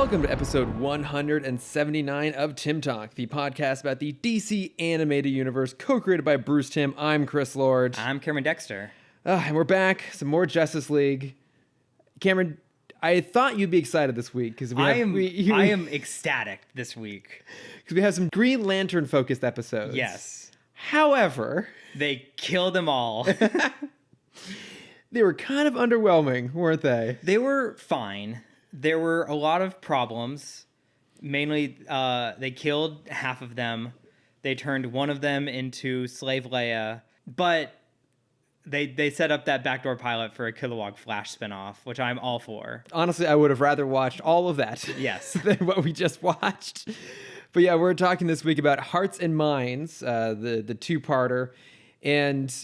Welcome to episode 179 of Timm Talk, the podcast about the DC animated universe, co-created by Bruce Timm. I'm Chris Lord. I'm Cameron Dexter. And we're back. Some more Justice League. Cameron, I thought you'd be excited this week because I am ecstatic this week because we have some Green Lantern focused episodes. Yes. However, they killed them all. They were kind of underwhelming, weren't they? They were fine. There were a lot of problems. Mainly, they killed half of them. They turned one of them into Slave Leia, but they set up that backdoor pilot for a Kilowog Flash spinoff, which I'm all for. Honestly, I would have rather watched all of that Yes. than what we just watched. But yeah, we're talking this week about Hearts and Minds, the two-parter. And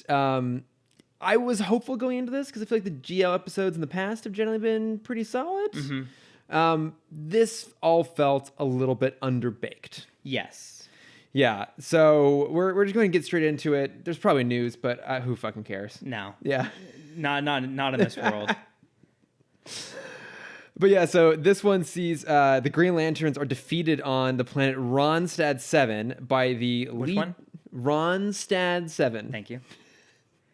I was hopeful going into this because I feel like the GL episodes in the past have generally been pretty solid. Mm-hmm. This all felt a little bit underbaked. Yes. Yeah, so we're just going to get straight into it. There's probably news, but who fucking cares? No. Yeah. Not in this world. But yeah, so this one sees the Green Lanterns are defeated on the planet Ronstadt 7 by the... Which one? Ronstadt 7. Thank you.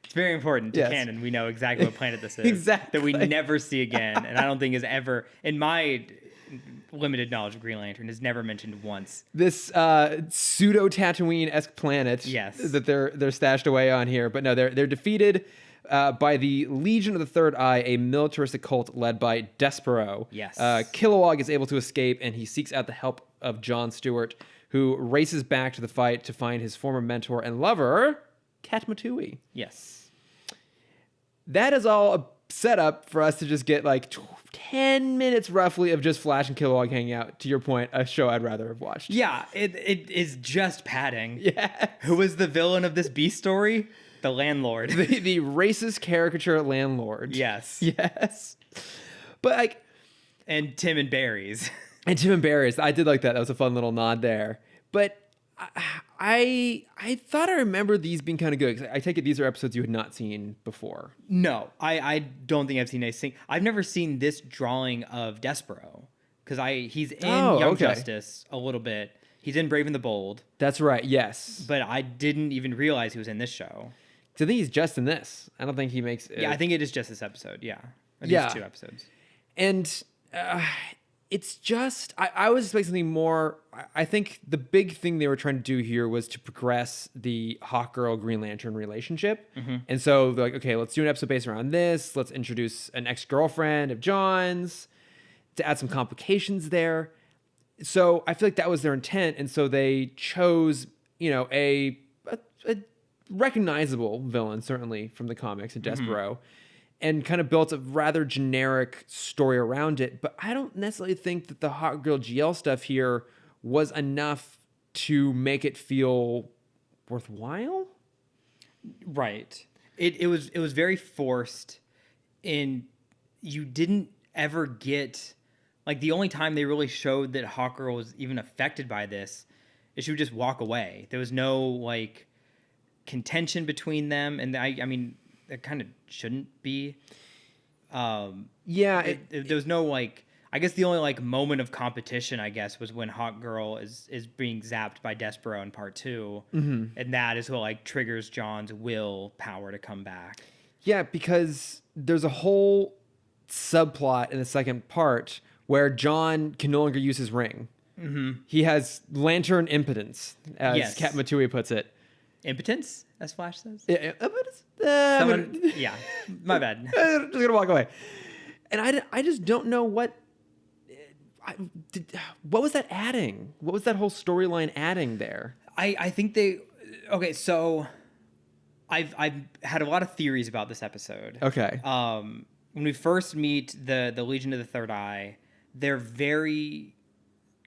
It's very important to canon. We know exactly what planet this is. Exactly. That we never see again. And I don't think is ever, in my limited knowledge of Green Lantern, is never mentioned once. This pseudo Tatooine-esque planet Yes. that they're stashed away on here. But no, they're defeated by the Legion of the Third Eye, a militaristic cult led by Despero. Yes. Kilowog is able to escape, and he seeks out the help of John Stewart, who races back to the fight to find his former mentor and lover, Katmatui. Yes. That is all a setup for us to just get like 10 minutes roughly of just Flash and Kilowog hanging out. To your point, a show I'd rather have watched. Yeah, it is just padding. Yeah. Who is the villain of this Beast story? The landlord. The racist caricature landlord. Yes. Yes. But like... And Timm and Barry's. And Timm and Barry's. I did like that. That was a fun little nod there. But I thought I remember these being kind of good. I take it these are episodes you had not seen before. No, I don't think I've seen anything. I've never seen this drawing of Despero because he's in Young Justice a little bit. He's in Brave and the Bold. That's right. Yes. But I didn't even realize he was in this show. So I think he's just in this. I don't think he makes... Yeah, I think it is just this episode. Yeah. Or yeah. These two episodes. And it's just... I was expecting something more... I think the big thing they were trying to do here was to progress the Hawkgirl-Green Lantern relationship. Mm-hmm. And so they're like, okay, let's do an episode based around this. Let's introduce an ex-girlfriend of John's to add some complications there. So I feel like that was their intent. And so they chose, a recognizable villain, certainly from the comics, in Despero, and kind of built a rather generic story around it. But I don't necessarily think that the Hot Girl GL stuff here was enough to make it feel worthwhile. Right. It was very forced, and you didn't ever get... Like, the only time they really showed that Hawkgirl was even affected by this is she would just walk away. There was no, like... contention between them, and I mean it kind of shouldn't be. There was no like. I guess the only like moment of competition, I guess, was when Hawkgirl is being zapped by Despero in part 2, and that is what like triggers John's will power to come back. Yeah, because there's a whole subplot in the second part where John can no longer use his ring. Mm-hmm. He has lantern impotence, as Katmatui puts it. Impotence, as Flash says? Yeah, yeah, my bad. Just gonna walk away. And I just don't know what was that adding? What was that whole storyline adding there? I think okay, so I've had a lot of theories about this episode. Okay. When we first meet the Legion of the Third Eye, they're very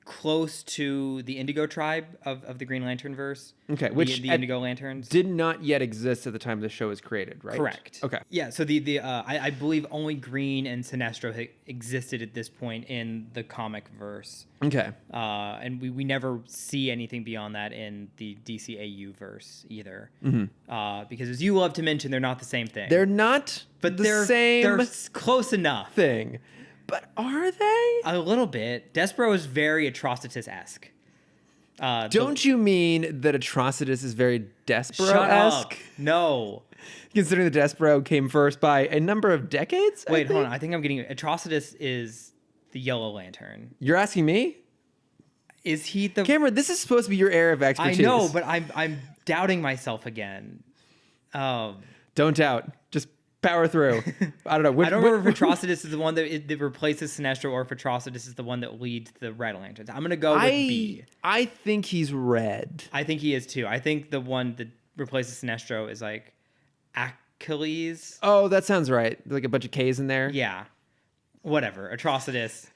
close to the Indigo tribe of the Green Lantern verse. Okay, which the Indigo Lanterns did not yet exist at the time the show was created, right? Correct. Okay. Yeah, so I believe only Green and Sinestro existed at this point in the comic verse. Okay. And we never see anything beyond that in the DCAU verse either. Because as you love to mention, they're not the same thing. They're not but they're close enough. Thing. But are they? A little bit. Despero is very Atrocitus-esque. Don't you mean that Atrocitus is very Shut Despero-esque? up. No. Considering the Despero came first by a number of decades? Wait, hold on. I think I'm getting it. Atrocitus is the Yellow Lantern. You're asking me? Is he the... Cameron, this is supposed to be your area of expertise. I know, but I'm doubting myself again. Don't doubt. Just power through. I don't know. I don't remember if Atrocitus is the one that replaces Sinestro or if Atrocitus is the one that leads the Red Lanterns. I'm going to go with B. I think he's red. I think he is too. I think the one that replaces Sinestro is like Achilles. Oh, that sounds right. Like a bunch of K's in there. Yeah. Whatever. Atrocitus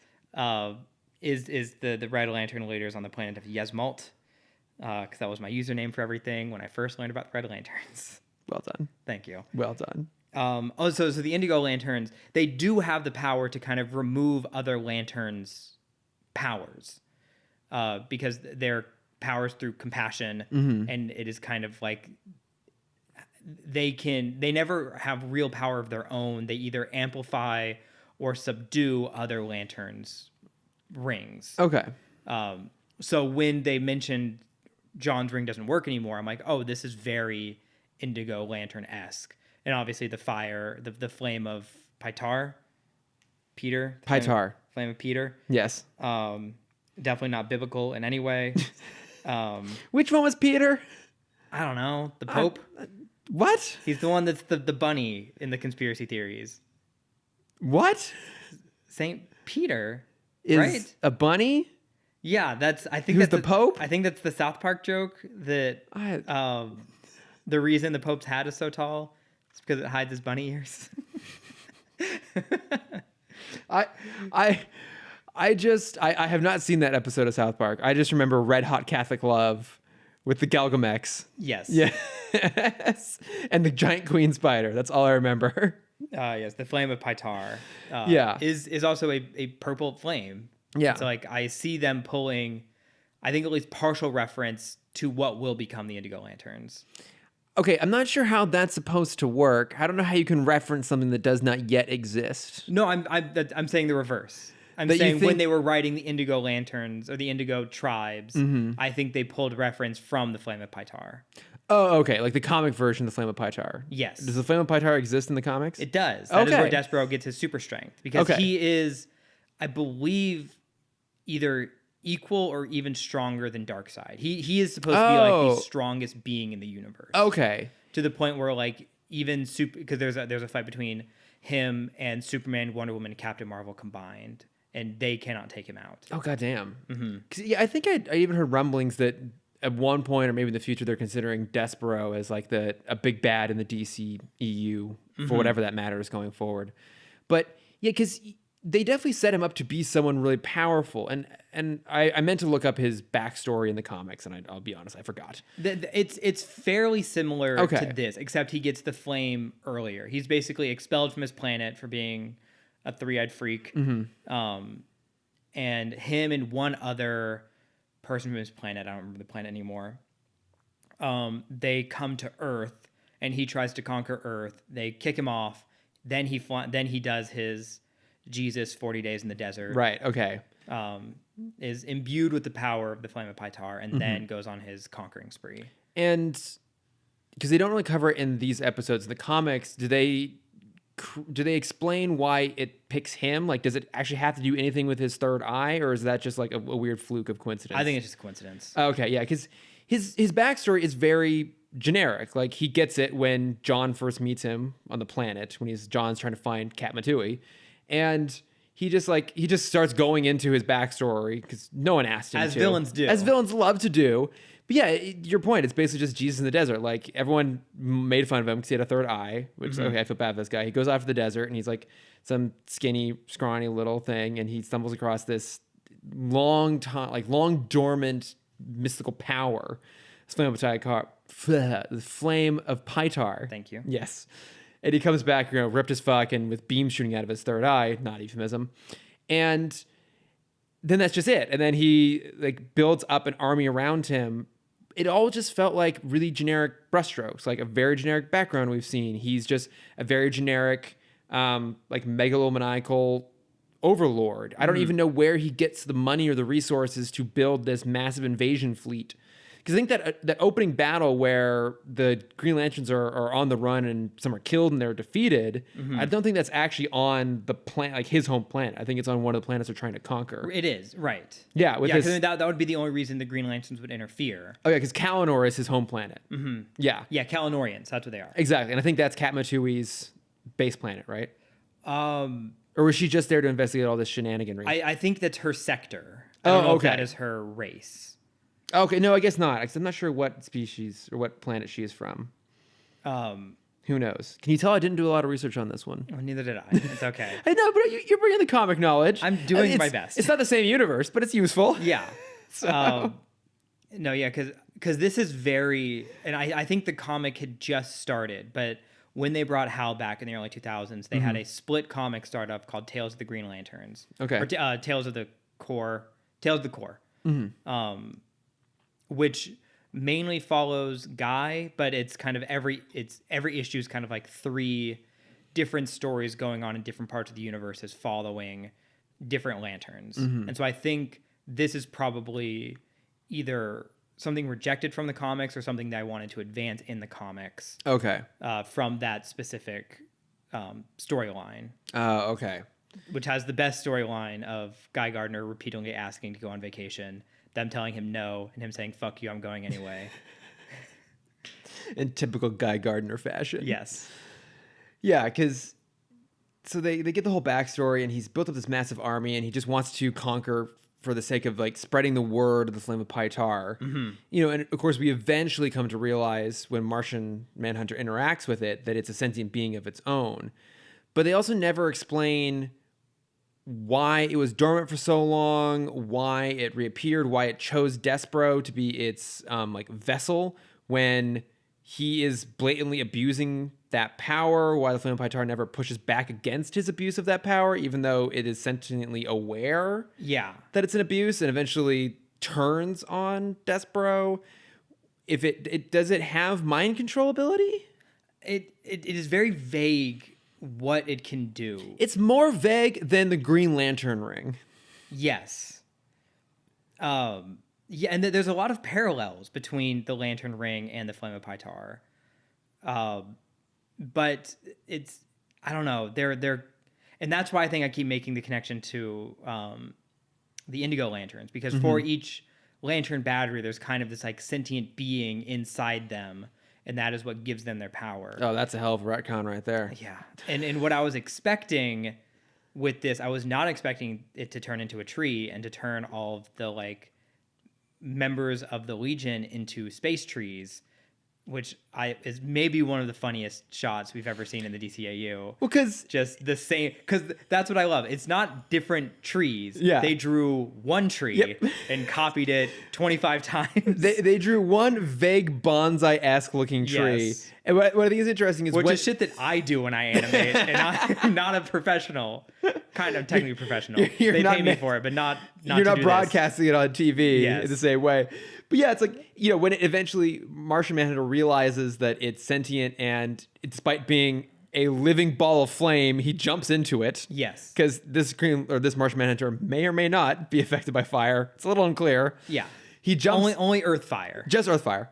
is the Red Lantern leaders on the planet of Yesmalt. Because that was my username for everything when I first learned about the Red Lanterns. Well done. Thank you. Well done. So the Indigo Lanterns, they do have the power to kind of remove other lanterns' powers, because their powers through compassion, and it is kind of like they never have real power of their own. They either amplify or subdue other lanterns' rings. Okay. So when they mentioned John's ring doesn't work anymore, I'm like, oh, this is very Indigo Lantern-esque. And obviously the fire, the flame of Peter. Flame of Peter. Yes. Definitely not biblical in any way. Which one was Peter? I don't know. The Pope? What? He's the one that's the bunny in the conspiracy theories. What? Saint Peter, Is right? a bunny? Yeah, I think Who's that's the Pope? I think that's the South Park joke that the reason the Pope's hat is so tall is because it hides his bunny ears. I have not seen that episode of South Park. I just remember Red Hot Catholic Love with the Galgamex. Yes. Yes. And the giant queen spider. That's all I remember. Yes, the flame of Pytar. Is also a purple flame. Yeah. So like I see them pulling, I think at least partial reference to what will become the Indigo Lanterns. Okay, I'm not sure how that's supposed to work. I don't know how you can reference something that does not yet exist. No, I'm saying the reverse. I'm That you saying think- when they were writing the Indigo Lanterns or the Indigo Tribes, I think they pulled reference from the Flame of Pytar. Oh, okay. Like the comic version of the Flame of Pytar. Yes. Does the Flame of Pytar exist in the comics? It does. That is Okay. where Despero gets his super strength. Because Okay. he is, I believe, either equal or even stronger than Darkseid. He is supposed to be like the strongest being in the universe. Okay. To the point where like even because there's a fight between him and Superman, Wonder Woman, and Captain Marvel combined, and they cannot take him out. Oh, goddamn. Mm-hmm. Yeah, I think I even heard rumblings that at one point or maybe in the future they're considering Despero as like a big bad in the DCEU for whatever that matters going forward. But yeah, because they definitely set him up to be someone really powerful. And I meant to look up his backstory in the comics, and I'll be honest, I forgot. It's fairly similar Okay. to this, except he gets the flame earlier. He's basically expelled from his planet for being a three-eyed freak. And him and one other person from his planet, I don't remember the planet anymore, they come to Earth, and he tries to conquer Earth. They kick him off. Then he does his Jesus 40 days in the desert. Right, okay. Is imbued with the power of the Flame of Pytar, and then goes on his conquering spree. And because they don't really cover it in these episodes in the comics, do they explain why it picks him? Like, does it actually have to do anything with his third eye, or is that just like a weird fluke of coincidence? I think it's just a coincidence. Okay, yeah, because his backstory is very generic. Like, he gets it when John first meets him on the planet, when John's trying to find Kat Matui, and he just starts going into his backstory because no one asked him As to. villains do. As villains love to do. But yeah, your point, it's basically just Jesus in the desert. Like, everyone made fun of him because he had a third eye, which, okay, I feel bad for this guy. He goes off to the desert, and he's like some skinny, scrawny little thing, and he stumbles across this long dormant mystical power. The Flame of Pytar. Thank you. Yes. And he comes back, ripped as fuck, and with beams shooting out of his third eye, not euphemism. And then that's just it. And then he like builds up an army around him. It all just felt like really generic brushstrokes, like a very generic background we've seen. He's just a very generic, like megalomaniacal, overlord. I don't even know where he gets the money or the resources to build this massive invasion fleet. Because I think that opening battle where the Green Lanterns are on the run and some are killed and they're defeated, I don't think that's actually on the planet, like his home planet. I think it's on one of the planets they're trying to conquer. It is, right. Yeah, because that would be the only reason the Green Lanterns would interfere. Oh, yeah, because Kalanor is his home planet. Yeah. Yeah, Kalanorians, that's what they are. Exactly, and I think that's Katmatui's base planet, right? Or was she just there to investigate all this shenaniganry? I think that's her sector. I don't know if that is her race. Okay, no, I guess not. I'm not sure what species or what planet she is from. Who knows? Can you tell I didn't do a lot of research on this one? Oh, neither did I. It's okay. I know, but you're bringing the comic knowledge. I'm doing my best. It's not the same universe, but it's useful. Yeah. So. No, yeah, because this is very... And I think the comic had just started, but when they brought Hal back in the early 2000s, they had a split comic startup called Tales of the Green Lanterns. Okay. Or Tales of the Core. Which mainly follows Guy, but it's kind of every issue is kind of like 3 different stories going on in different parts of the universe is following different lanterns. And so I think this is probably either something rejected from the comics or something that I wanted to advance in the comics. Okay. From that specific storyline. Okay. Which has the best storyline of Guy Gardner repeatedly asking to go on vacation, them telling him no, and him saying, fuck you, I'm going anyway. In typical Guy Gardner fashion. Yes. Yeah, because... So they get the whole backstory, and he's built up this massive army, and he just wants to conquer for the sake of, like, spreading the word of the Flame of Pytar. You know, and of course we eventually come to realize when Martian Manhunter interacts with it that it's a sentient being of its own. But they also never explain why it was dormant for so long, why it reappeared, why it chose Despero to be its like vessel when he is blatantly abusing that power, why the Flame of Pytar never pushes back against his abuse of that power, even though it is sentiently aware that it's an abuse and eventually turns on Despero. If it does it have mind control ability? It is very vague what it can do. It's more vague than the Green Lantern ring. Yes. Yeah, and there's a lot of parallels between the Lantern Ring and the Flame of Pytar. But it's, I don't know, they're and that's why I think I keep making the connection to the Indigo Lanterns, because for each lantern battery there's kind of this like sentient being inside them, and that is what gives them their power. Oh, that's a hell of a retcon right there. Yeah. And what I was expecting with this, I was not expecting it to turn into a tree and to turn all of the like members of the Legion into space trees, which is maybe one of the funniest shots we've ever seen in the DCAU. Well, because just the same, because that's what I love. It's not different trees. Yeah. They drew one tree and copied it 25 times. They drew one vague bonsai-esque looking tree. Yes. And what I think is interesting is... Which is shit that I do when I animate, and I'm not a professional. Kind of technically professional. They pay me for it, but not you're not broadcasting it on TV Yes. in the same way. But yeah, it's like, you know, when it eventually Martian Manhunter realizes that it's sentient, and despite being a living ball of flame, he jumps into it. Yes. Because this Martian Manhunter may or may not be affected by fire. It's a little unclear. Yeah. He jumps only earth fire. Just earth fire.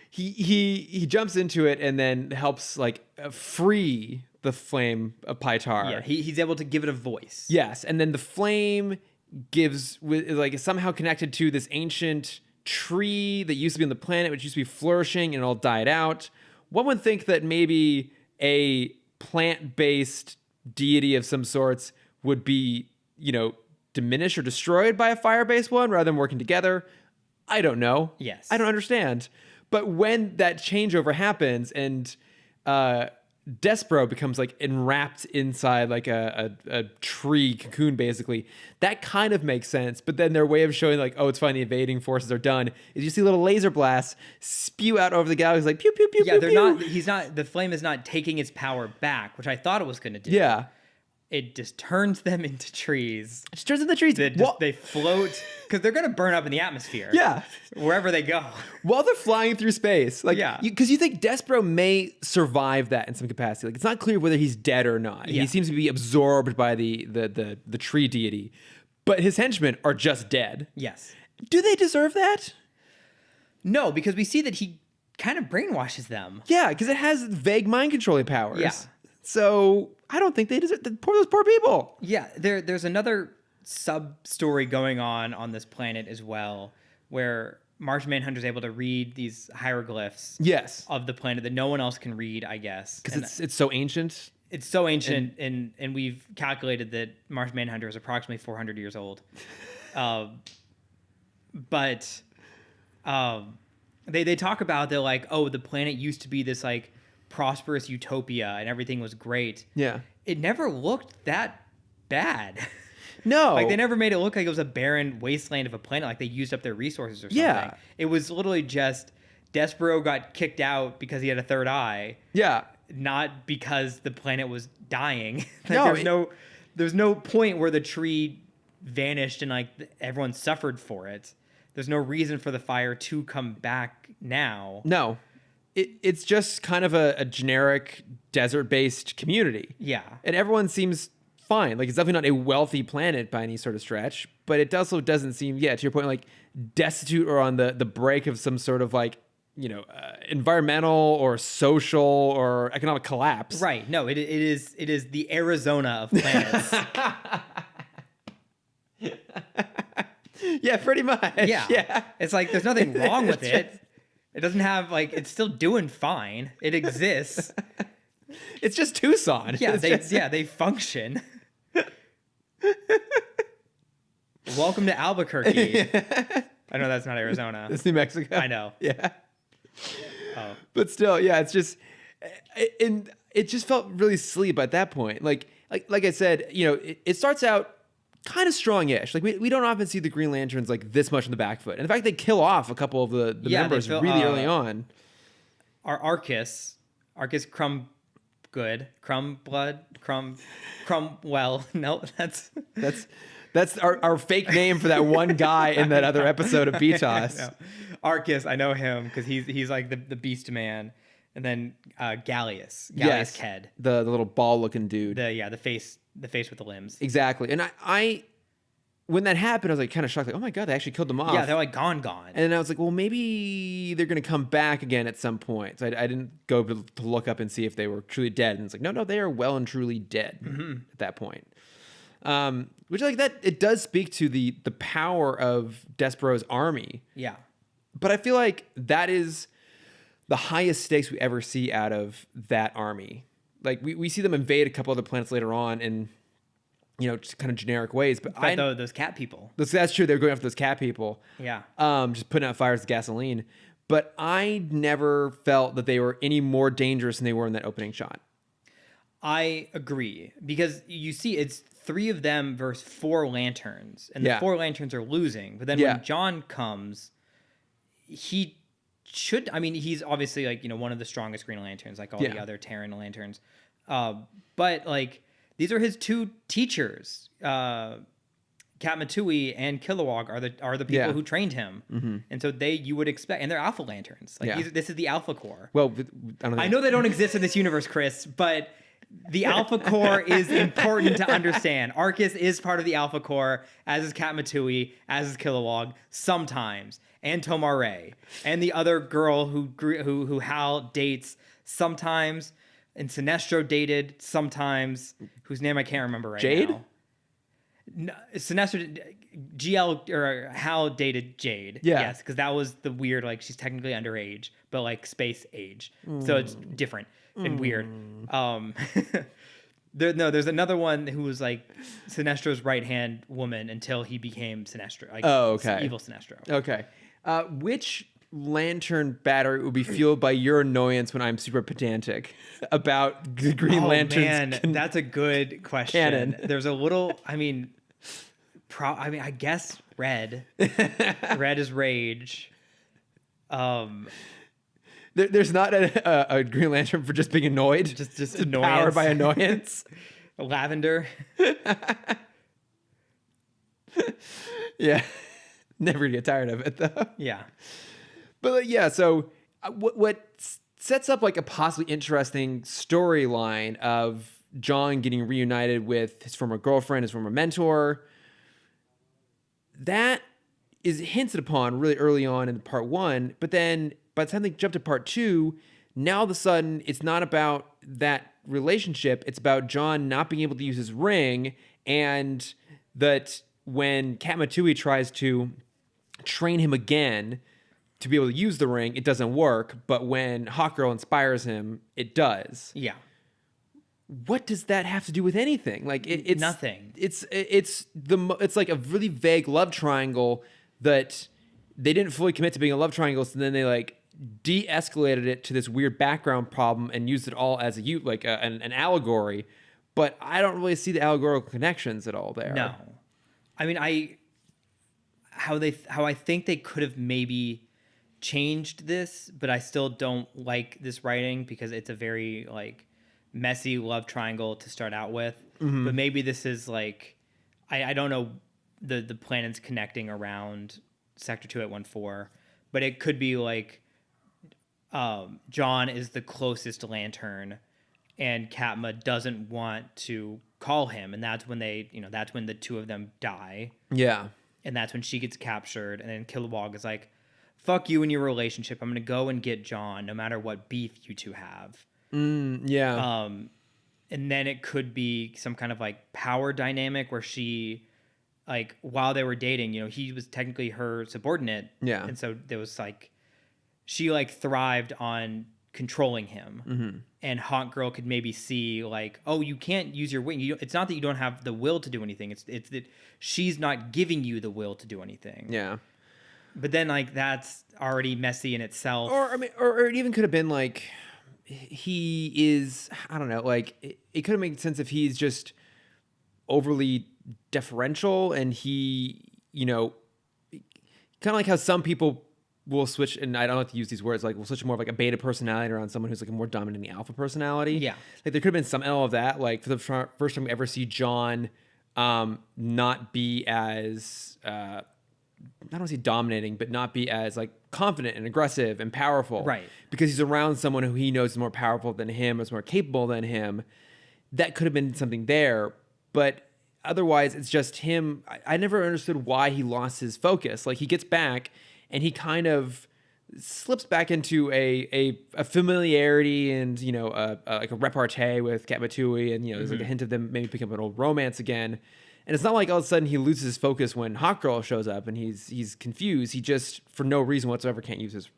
He jumps into it and then helps like free the Flame of Pytar. Yeah, he's able to give it a voice. Yes, and then the flame gives is somehow connected to this ancient tree that used to be on the planet, which used to be flourishing, and it all died out. One would think that maybe a plant-based deity of some sorts would be, you know, diminished or destroyed by a fire-based one rather than working together. I don't know. Yes. I don't understand. But when that changeover happens and Despero becomes like enwrapped inside like a tree cocoon, basically, that kind of makes sense. But then their way of showing like, oh, it's fine, the invading forces are done, is you see little laser blasts spew out over the galaxy like pew pew pew. Yeah, pew, they're pew. not. The flame is not taking its power back, which I thought it was going to do. Yeah, it just turns them into trees. It just turns into trees. They float because they're going to burn up in the atmosphere. Yeah. Wherever they go. While they're flying through space. Like, yeah. Because you think Despero may survive that in some capacity. Like, it's not clear whether he's dead or not. Yeah. He seems to be absorbed by the tree deity. But his henchmen are just dead. Yes. Do they deserve that? No, because we see that he kind of brainwashes them. Yeah, because it has vague mind controlling powers. Yeah. So I don't think they deserve those poor people. Yeah, there's another sub-story going on this planet as well, where Martian Manhunter's able to read these hieroglyphs Yes. of the planet that no one else can read, I guess. Because it's so ancient. It's so ancient, and we've calculated that Martian Manhunter is approximately 400 years old. But they talk about, they're like, oh, the planet used to be this like prosperous utopia and everything was great. Yeah. It never looked that bad. No. Like they never made it look like it was a barren wasteland of a planet, like they used up their resources or something. Yeah. It was literally just Despero got kicked out because he had a third eye. Yeah. Not because the planet was dying. No, there's no point where the tree vanished and like everyone suffered for it. There's no reason for the fire to come back now. No. It's just kind of a generic desert-based community. Yeah. And everyone seems fine. Like, it's definitely not a wealthy planet by any sort of stretch, but it also doesn't seem, to your point, like destitute or on the brink of some sort of like, environmental or social or economic collapse. Right. No, it is the Arizona of planets. Yeah, pretty much. Yeah. It's like there's nothing wrong with it. It doesn't have like it's still doing fine. It exists. It's just Tucson. Yeah, they function. Welcome to Albuquerque. I know that's not Arizona. It's New Mexico. I know. Yeah. Oh. But still, yeah, it's just, and it just felt really sleep at that point. Like I said, it starts out kind of strong-ish. Like we don't often see the Green Lanterns like this much in the back foot. And in fact, they kill off a couple of the members really early on. Our Arcus Crumwell. No, That's our fake name for that one guy in that other episode of Beatos. No. Arcus, I know him because he's like the Beast Man, and then Gallius Ked, the little ball-looking dude. The face with the limbs. Exactly, and I when that happened, I was like kind of shocked, like, oh my god, they actually killed them off. Yeah, they're like gone. And then I was like, well, maybe they're gonna come back again at some point. So I didn't go to look up and see if they were truly dead, and it's like, no, they are well and truly dead at that point. Which like that it does speak to the power of Despero's army. Yeah. But I feel like that is the highest stakes we ever see out of that army. Like we see them invade a couple other planets later on in, just kind of generic ways. But those cat people. That's true. They're going after those cat people. Yeah. Just putting out fires with gasoline. But I never felt that they were any more dangerous than they were in that opening shot. I agree. Because you see it's 3 of them versus 4 lanterns. And the 4 lanterns are losing. But then when John comes, he's obviously like, one of the strongest Green Lanterns, like all the other Terran Lanterns. But like, these are his 2 teachers. Katmatui and Kilowog are the people who trained him. Mm-hmm. And so you would expect, and they're Alpha Lanterns. Like this is the Alpha Core. Well, I know they don't exist in this universe, Chris, but the Alpha Core is important to understand. Arcus is part of the Alpha Core, as is Katmatui, as is Kilowog, sometimes. And Tomare, and the other girl who Hal dates sometimes, and Sinestro dated sometimes, whose name I can't remember right Jade? now. No, Sinestro, GL or Hal dated Jade. Yeah. Yes, because that was the weird, like she's technically underage, but like space age, so it's different and weird. There's another one who was like Sinestro's right-hand woman until he became Sinestro. Like, evil Sinestro. Okay. Which lantern battery would be fueled by your annoyance when I'm super pedantic about the Green Lanterns? Man, that's a good question. Canon. There's a little, I guess red. Red is rage. There's not a Green Lantern for just being annoyed. Just annoyance. Powered by annoyance. Lavender. Yeah. Never gonna get tired of it though. Yeah. But yeah, so what sets up like a possibly interesting storyline of John getting reunited with his former girlfriend, his former mentor, that is hinted upon really early on in part 1, but then by the time they jump to part 2, now all of a sudden it's not about that relationship, it's about John not being able to use his ring, and that when Katmatui tries to train him again to be able to use the ring, it doesn't work, but when Hawkgirl inspires him, it does. Yeah. What does that have to do with anything? Like it's nothing. It's like a really vague love triangle that they didn't fully commit to being a love triangle, so then they like de-escalated it to this weird background problem and used it all as an allegory. But I don't really see the allegorical connections at all there. No, I mean how I think they could have maybe changed this, but I still don't like this writing because it's a very like messy love triangle to start out with. But maybe this is like I don't know the planets connecting around Sector 2814, but it could be like John is the closest lantern and Katma doesn't want to call him, and that's when that's when the two of them die. Yeah. And that's when she gets captured, and then Kilowog is like, fuck you and your relationship. I'm going to go and get John, no matter what beef you two have. Yeah. And then it could be some kind of like power dynamic where she, like, while they were dating, he was technically her subordinate. Yeah. And so there was like, she like thrived on controlling him. And Hawkgirl could maybe see like, oh, you can't use your wing. It's not that you don't have the will to do anything. It's that she's not giving you the will to do anything. Yeah. But then like that's already messy in itself. Or I mean, or it even could have been like he is, I don't know, like it could have made sense if he's just overly deferential and he, kind of like how some people will switch, and I don't like to use these words, like we'll switch more of like a beta personality around someone who's like a more dominant in the alpha personality. Yeah. Like there could have been some element of that. Like for the first time we ever see John not be as, I don't want to say dominating, but not be as like confident and aggressive and powerful. Right. Because he's around someone who he knows is more powerful than him, is more capable than him. That could have been something there. But otherwise, it's just him. I never understood why he lost his focus. Like he gets back and he kind of slips back into a familiarity and, like a repartee with Katmatui. And, there's like a hint of them maybe picking up an old romance again. And it's not like all of a sudden he loses his focus when Hawkgirl shows up and he's confused. He just, for no reason whatsoever, can't use his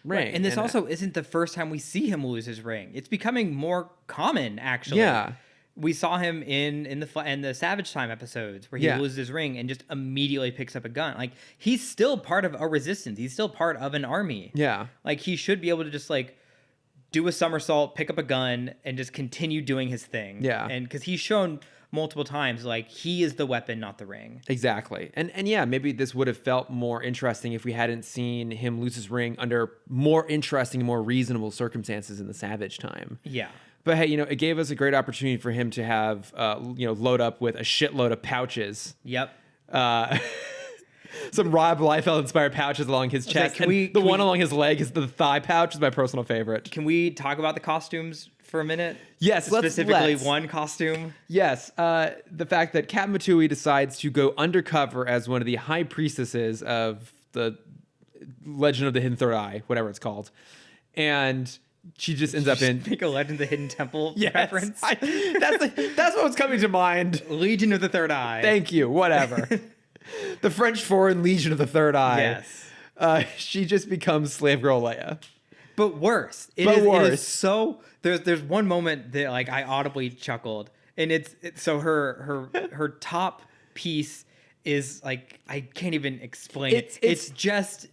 ring. Right. And this also isn't the first time we see him lose his ring. It's becoming more common, actually. Yeah. We saw him in the Savage Time episodes where he loses his ring and just immediately picks up a gun. Like he's still part of a resistance. He's still part of an army. Yeah. Like he should be able to just like do a somersault, pick up a gun, and just continue doing his thing. Yeah. And because he's shown multiple times like he is the weapon, not the ring. Exactly. And yeah, maybe this would have felt more interesting if we hadn't seen him lose his ring under more interesting, more reasonable circumstances in the Savage Time. Yeah. But hey, it gave us a great opportunity for him to have, load up with a shitload of pouches. Yep. Some Rob Liefeld inspired pouches along his chest. Like, the one along his leg is the thigh pouch, is my personal favorite. Can we talk about the costumes for a minute? Yes, specifically let's. One costume. the Legend of the Hidden Third Eye, whatever it's called, and she just ends up in Make a Legend of the Hidden Temple reference. That's what was coming to mind. Legion of the Third Eye. Thank you. Whatever. The French Foreign Legion of the Third Eye. Yes. She just becomes Slave Girl Leia. But worse. It is so. There's one moment that like I audibly chuckled, and it's so her top piece is like I can't even explain it. It's just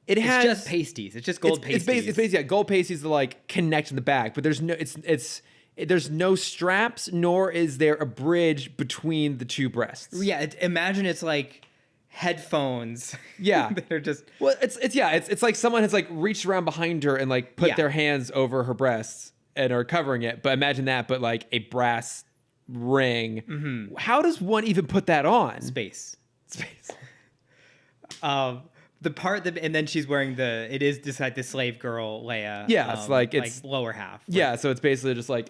it's just pasties. It's just gold pasties. It's basically gold pasties that like connect in the back, but there's no straps, nor is there a bridge between the two breasts. Yeah, imagine it's like headphones. Yeah, that are just it's like someone has like reached around behind her and like put their hands over her breasts and are covering it. But imagine that, but like a brass ring. How does one even put that on? Space. The part that, and then she's wearing it is just like the slave girl Leia. Yeah, it's like lower half. Yeah, so it's basically just like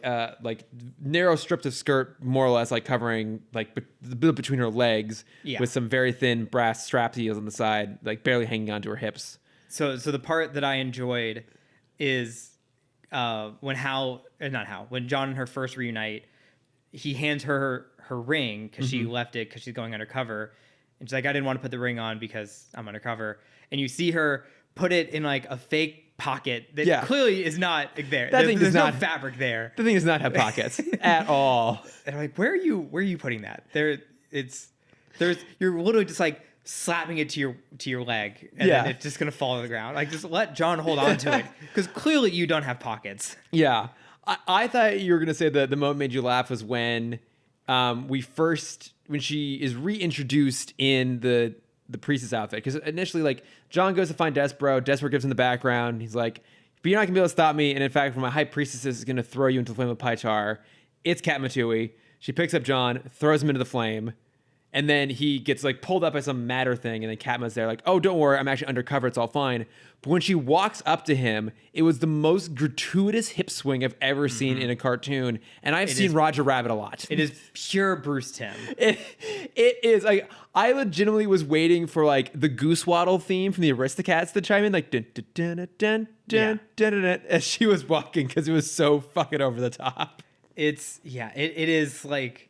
narrow strips of skirt, more or less like covering like the bit between her legs, with some very thin brass strap heels on the side, like barely hanging onto her hips. So the part that I enjoyed is when John and her first reunite, he hands her ring because she left it because she's going undercover. And she's like, I didn't want to put the ring on because I'm undercover. And you see her put it in like a fake pocket that clearly is not there. There's no fabric there. The thing does not have pockets at all. And I'm like, where are you putting that? You're literally just like slapping it to your leg, and then it's just gonna fall to the ground. Like, just let John hold on to it because clearly you don't have pockets. Yeah, I thought you were gonna say that the moment made you laugh was when when she is reintroduced in the priestess outfit, because initially like John goes to find Despero gives him the background. He's like, but you're not gonna be able to stop me, and in fact my high priestess is gonna throw you into the flame of Pytar. It's Kat Matui. She picks up John, throws him into the flame, and then he gets like pulled up by some matter thing, and then Katma's there like, oh, don't worry, I'm actually undercover, it's all fine. But when she walks up to him, it was the most gratuitous hip swing I've ever seen in a cartoon, and I've seen Roger Rabbit a lot. It is pure Bruce Timm. It is like, I legitimately was waiting for like the Goose Waddle theme from the Aristocats to chime in, like dun dun dun dun dun dun dun, as she was walking, because it was so fucking over the top. It is like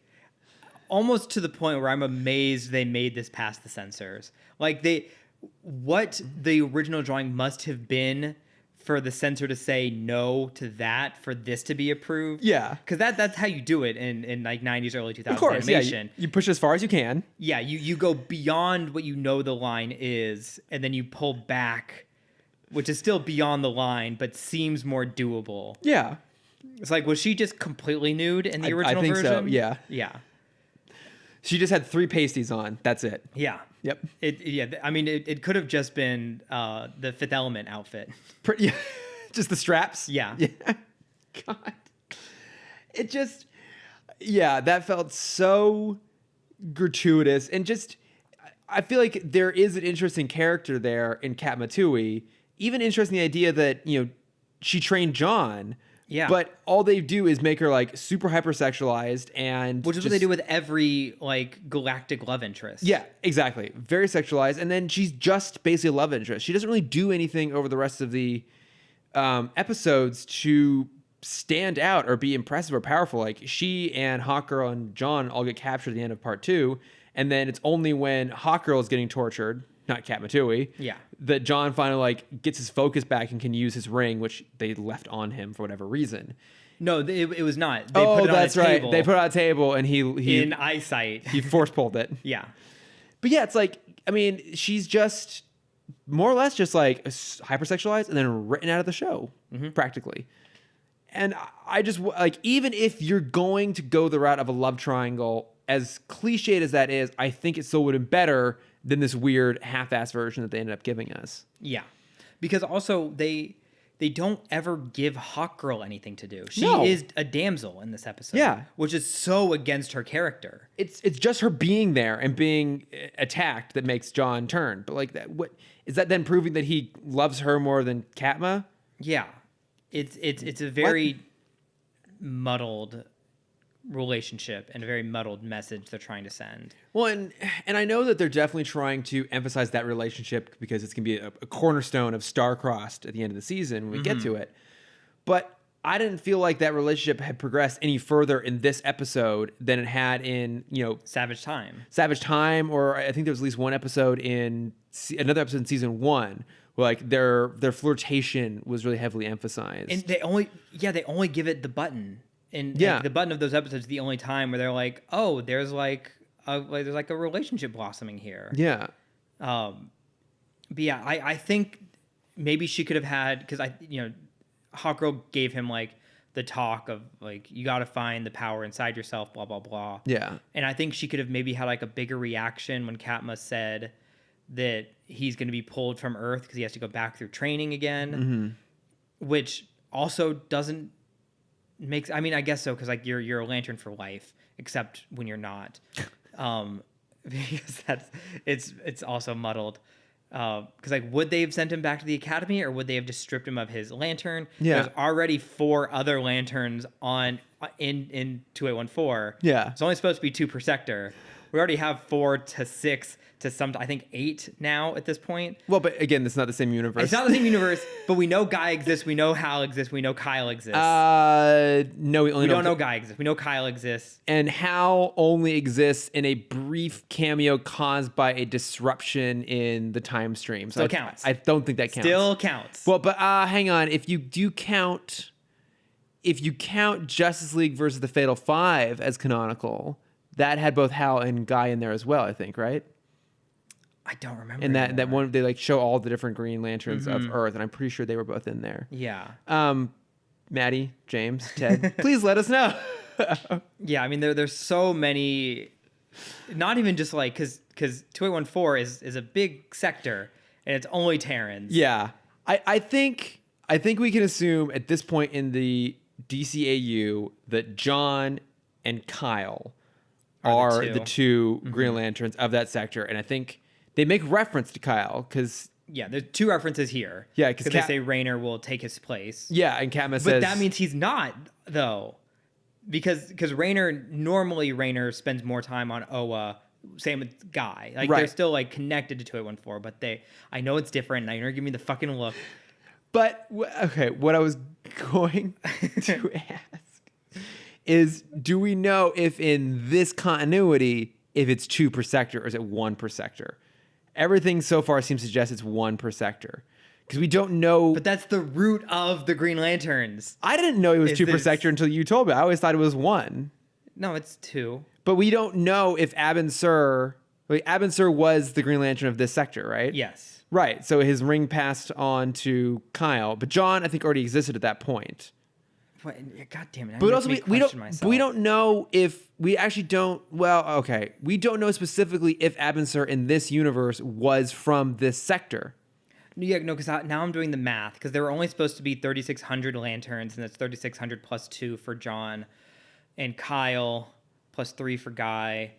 almost to the point where I'm amazed they made this past the censors. Like, what the original drawing must have been for the censor to say no to that for this to be approved. Yeah, because that's how you do it in like 90s, early 2000s of course, animation. Yeah, you push as far as you can. Yeah, you go beyond what you know the line is, and then you pull back, which is still beyond the line, but seems more doable. Yeah, it's like, was she just completely nude in the original version? I think so. Yeah, yeah. She just had 3 pasties on. That's it. Yeah. Yep. I mean, it could have just been the Fifth Element outfit. Yeah. Just the straps. Yeah. Yeah. God. It just, that felt so gratuitous, and just, I feel like there is an interesting character there in Kat Matui. Even interesting the idea that she trained John. Yeah. But all they do is make her like super hypersexualized, and which is what they do with every like galactic love interest. Yeah, exactly. Very sexualized, and then she's just basically a love interest. She doesn't really do anything over the rest of the episodes to stand out or be impressive or powerful. Like, she and Hawkgirl and John all get captured at the end of part 2, and then it's only when Hawkgirl is getting tortured, not Kat Matui, that John finally like gets his focus back and can use his ring, which they left on him for whatever reason. No, it was not. They put it on that's a table. right. They put it on a table, and he in eyesight. He force pulled it. Yeah. But yeah, it's like, I mean, she's just more or less just like hypersexualized and then written out of the show, practically. And I just like, even if you're going to go the route of a love triangle, as cliched as that is, I think it still would have been better than this weird half-ass version that they ended up giving us. Yeah. Because also they don't ever give Hawkgirl anything to do. She is a damsel in this episode. Yeah. Which is so against her character. It's just her being there and being attacked that makes John turn. But like, that, what is that then proving that he loves her more than Katma? Yeah. It's a very muddled relationship and a very muddled message they're trying to send. Well, and I know that they're definitely trying to emphasize that relationship because it's going to be a cornerstone of Star-Crossed at the end of the season when we get to it. But I didn't feel like that relationship had progressed any further in this episode than it had in, Savage Time, or I think there was at least one episode another episode in season 1 where like their flirtation was really heavily emphasized. And they only give it the button. And like, the button of those episodes is the only time where they're like, oh, there's like a relationship blossoming here. Yeah. But yeah, I think maybe she could have had, because Hawkgirl gave him like the talk of like, you got to find the power inside yourself, blah, blah, blah. Yeah. And I think she could have maybe had like a bigger reaction when Katma said that he's going to be pulled from Earth because he has to go back through training again, which also doesn't makes. I mean, I guess so because like you're a lantern for life, except when you're not, because it's also muddled. Because like, would they have sent him back to the academy, or would they have just stripped him of his lantern? Yeah. There's already 4 other lanterns in 2814. Yeah. It's only supposed to be 2 per sector. We already have 4 to 6 to some, I think 8 now at this point. Well, but again, it's not the same universe. It's not the same universe, but we know Guy exists. We know Hal exists. We know Kyle exists. No, we don't know Guy exists. We know Kyle exists. And Hal only exists in a brief cameo caused by a disruption in the time stream. So Still counts. I don't think that counts. Still counts. Well, but hang on. If you count Justice League versus the Fatal Five as canonical, that had both Hal and Guy in there as well, I think, right? I don't remember. And that one, they like show all the different Green Lanterns of Earth, and I'm pretty sure they were both in there. Yeah. Maddie, James, Ted, please let us know. Yeah, I mean, there's so many. Not even just like because 2814 is a big sector, and it's only Terrans. Yeah, I think we can assume at this point in the DCAU that John and Kyle are the two Green Lanterns of that sector, and I think they make reference to Kyle because there's 2 references here. Yeah, because they say Rayner will take his place. Yeah, and Katniss says, but that means he's not though, because Rayner spends more time on Oa. Same with Guy. Like they're still like connected to 2814, but I know it's different. Now you're giving me the fucking look. But okay, what I was going to ask is, do we know if in this continuity, if it's 2 per sector or is it 1 per sector? Everything so far seems to suggest it's 1 per sector. Because we don't know. But that's the root of the Green Lanterns. I didn't know it was 2 per sector until you told me. I always thought it was 1. No, it's 2. But we don't know if Abin Sur was the Green Lantern of this sector, right? Yes. Right. So his ring passed on to Kyle. But John, I think, already existed at that point. What? God damn it. But also, we don't know if we actually don't. Well, okay. We don't know specifically if Abin Sur in this universe was from this sector. Yeah, no, because now I'm doing the math, because there were only supposed to be 3,600 lanterns, and that's 3,600 plus 2 for John, and Kyle plus 3 for Guy.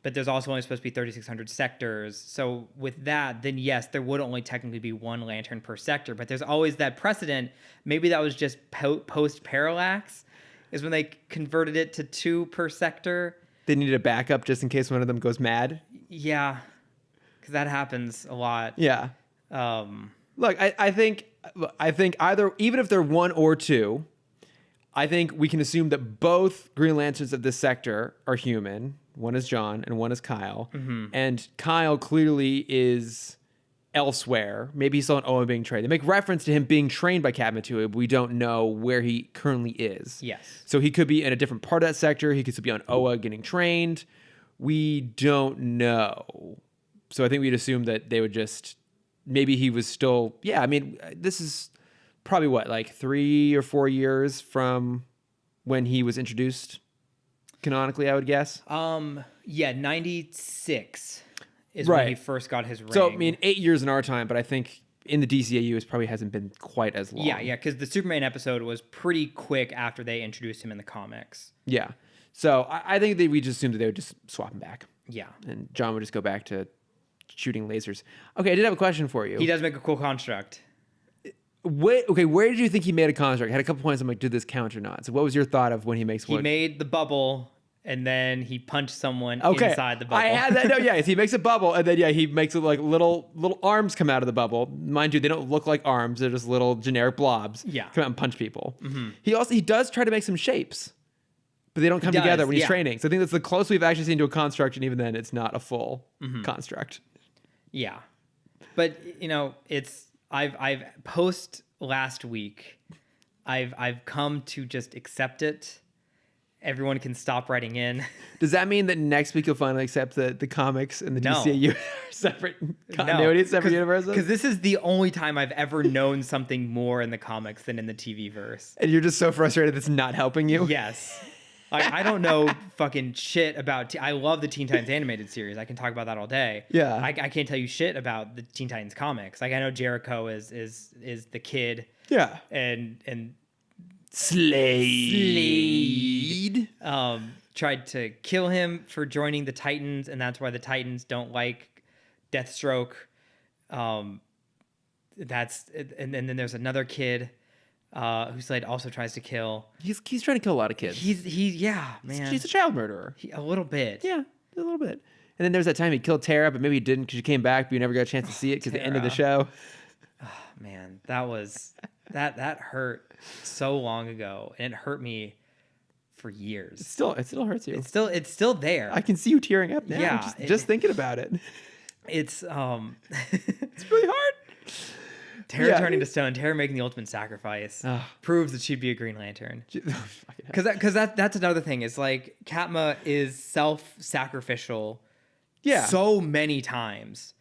But there's also only supposed to be 3,600 sectors. So with that, then yes, there would only technically be 1 lantern per sector. But there's always that precedent. Maybe that was just post-parallax, is when they converted it to 2 per sector. They needed a backup just in case one of them goes mad. Yeah, because that happens a lot. Yeah. Look, I think either, even if they're 1 or 2, I think we can assume that both Green Lanterns of this sector are human. One is John and one is Kyle. And Kyle clearly is elsewhere. Maybe he's still in Oa being trained. They make reference to him being trained by Cat Matui, but we don't know where he currently is. Yes. So he could be in a different part of that sector. He could still be on Oa getting trained. We don't know. So I think we'd assume that they would just... Maybe he was still... Yeah, I mean, this is probably what, like 3 or 4 years from when he was introduced canonically, I would guess. Yeah, 96 is Right. when he first got his ring. So, I mean, 8 years in our time, but I think in the DCAU, it probably hasn't been quite as long. Yeah, because the Superman episode was pretty quick after they introduced him in the comics. Yeah. So I think we just assumed that they would just swap him back. Yeah. And John would just go back to shooting lasers. Okay, I did have a question for you. He does make a cool construct. Where did you think he made a construct? I had a couple points. I'm like, did this count or not? So what was your thought of when he makes one? He made the bubble, and then he punched someone inside the bubble. I had that. No, yeah, he makes a bubble, and then he makes it like little arms come out of the bubble. Mind you, they don't look like arms; they're just little generic blobs. Yeah, come out and punch people. He does try to make some shapes, but they don't come together when he's training. So I think that's the closest we've actually seen to a construct, and even then, it's not a full construct. Yeah, but I've post last week, I've come to just accept it. Everyone can stop writing in. Does that mean that next week you'll finally accept the comics and the DCAU separate continuity, separate universes? Because this is the only time I've ever known something more in the comics than in the TV verse. And you're just so frustrated that's not helping you? Yes. Like, I don't know fucking shit about... I love the Teen Titans animated series. I can talk about that all day. Yeah. I can't tell you shit about the Teen Titans comics. Like, I know Jericho is the kid. Yeah. And Slade. Tried to kill him for joining the Titans, and that's why the Titans don't like Deathstroke. And then there's another kid who Slade also tries to kill. He's trying to kill a lot of kids. Man. He's a child murderer. A little bit. Yeah, a little bit. And then there's that time he killed Tara, but maybe he didn't because she came back, but you never got a chance to see it because the end of the show. Oh, man, that hurt so long ago, and it hurt me for years. It still hurts you. It's still there. I can see you tearing up now. Yeah, just thinking about it. It's it's really hard. Tara turning to stone, Tara making the ultimate sacrifice proves that she'd be a Green Lantern. Because that's another thing. Is like Katma is self-sacrificial. Yeah. So many times,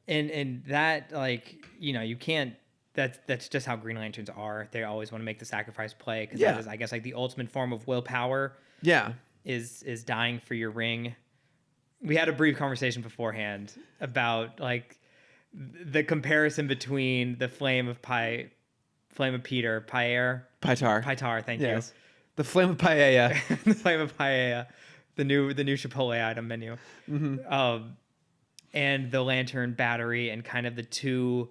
and that, like, you can't. That's just how Green Lanterns are. They always want to make the sacrifice play because that is, I guess, like the ultimate form of willpower. Yeah. Is dying for your ring. We had a brief conversation beforehand about like the comparison between the flame of Peter, Pytar. Thank you. The flame of paella. The flame of paella, the new Chipotle item menu. Mm-hmm. And the lantern battery and kind of the two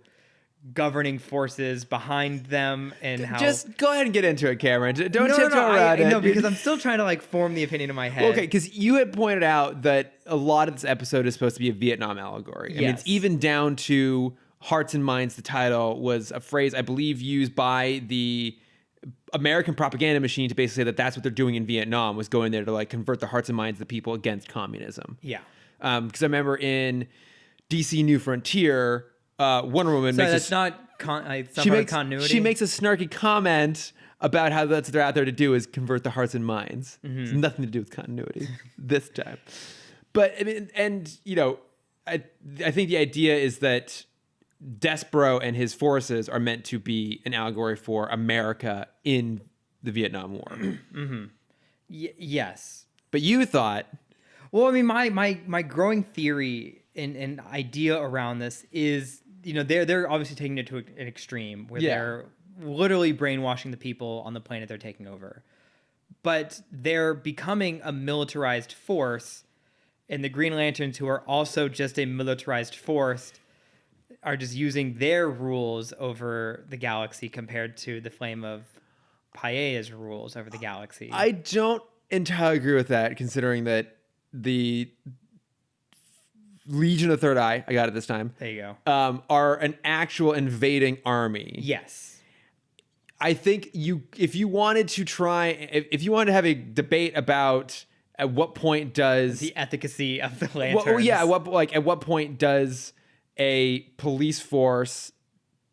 governing forces behind them, and how just go ahead and get into it, Cameron. Don't tiptoe around it. No, because I'm still trying to like form the opinion in my head. Okay, because you had pointed out that a lot of this episode is supposed to be a Vietnam allegory. I mean, it's even down to Hearts and Minds. The title was a phrase I believe used by the American propaganda machine to basically say that that's what they're doing in Vietnam, was going there to like convert the hearts and minds of the people against communism. Yeah. Because I remember in DC New Frontier, Wonder Woman makes continuity. She makes a snarky comment about how that's what they're out there to do is convert the hearts and minds. Mm-hmm. It's nothing to do with continuity this time. But I mean, and I think the idea is that Despero and his forces are meant to be an allegory for America in the Vietnam War. Mm-hmm. Yes. But you thought... Well, I mean, my growing theory and idea around this is, they're obviously taking it to an extreme where they're literally brainwashing the people on the planet they're taking over. But they're becoming a militarized force, and the Green Lanterns, who are also just a militarized force, are just using their rules over the galaxy compared to the Flame of Paea's rules over the galaxy. I don't entirely agree with that, considering that the Legion of Third Eye, I got it this time. There you go. Are an actual invading army. Yes. I think if you wanted to have a debate about at what point does the efficacy of the lanterns. At what point does a police force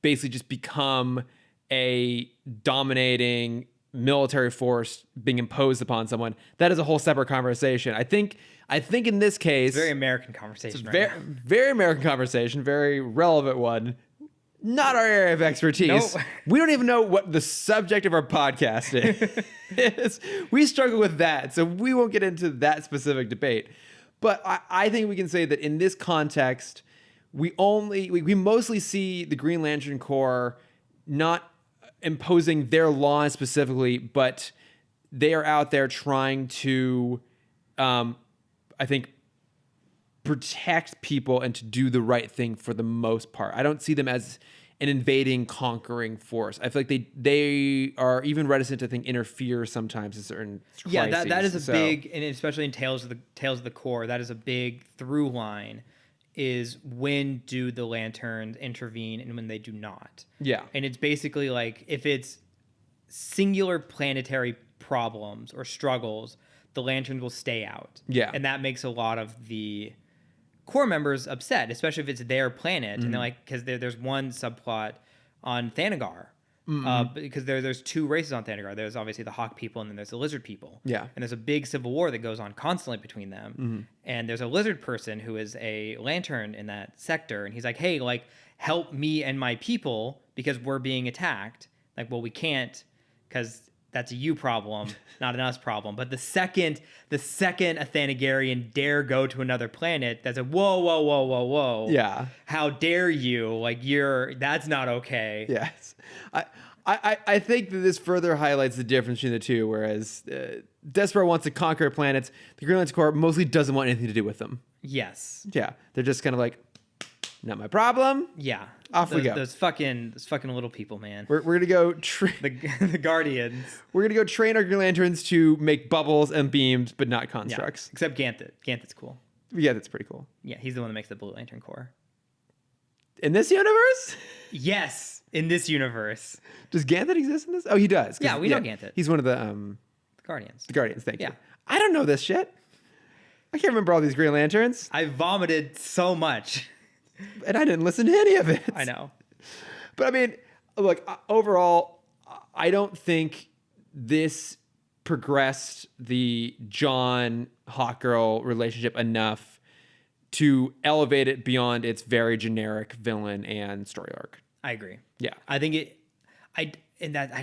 basically just become a dominating military force being imposed upon someone? That is a whole separate conversation. I think in this case, it's a very American conversation. Very American conversation, very relevant one. Not our area of expertise. Nope. We don't even know what the subject of our podcast is. We struggle with that, so we won't get into that specific debate. But I think we can say that in this context, we mostly see the Green Lantern Corps not imposing their laws specifically, but they are out there trying to, I think, protect people and to do the right thing for the most part. I don't see them as an invading, conquering force. I feel like they are even reticent to interfere sometimes in certain crises. Yeah, that is a big, and especially in Tales of the Corps, that is a big through line. Is when do the lanterns intervene and when they do not. Yeah. And it's basically like if it's singular planetary problems or struggles, the lanterns will stay out. Yeah. And that makes a lot of the Corps members upset, especially if it's their planet. And they're like, because there's one subplot on Thanagar. Because there's two races on Thanagar. There's obviously the Hawk people and then there's the Lizard people. Yeah. And there's a big civil war that goes on constantly between them. Mm-hmm. And there's a lizard person who is a lantern in that sector. And he's like, hey, like, help me and my people because we're being attacked. Like, well, we can't because that's a you problem, not an us problem. But the second a Thanagarian dare go to another planet, that's a whoa. Yeah. How dare you? Like, that's not okay. Yes. I think that this further highlights the difference between the two. Whereas Despero wants to conquer planets, the Green Lantern Corps mostly doesn't want anything to do with them. Yes. Yeah, they're just kind of like, not my problem. Yeah. Off we go. Those fucking little people, man. We're gonna go. The Guardians. We're gonna go train our Green Lanterns to make bubbles and beams, but not constructs. Yeah. Except Ganthet. Ganthet's cool. Yeah, that's pretty cool. Yeah, he's the one that makes the Blue Lantern Corps. In this universe? Yes, in this universe. Does Ganthet exist in this? Oh, he does. Yeah, we know Ganthet. He's one of the Guardians. The Guardians. Thank you. Yeah. I don't know this shit. I can't remember all these Green Lanterns, I vomited so much. and I didn't listen to any of it. I know. But I mean, look, overall, I don't think this progressed the John Hawkgirl relationship enough to elevate it beyond its very generic villain and story arc. I agree. Yeah. I think I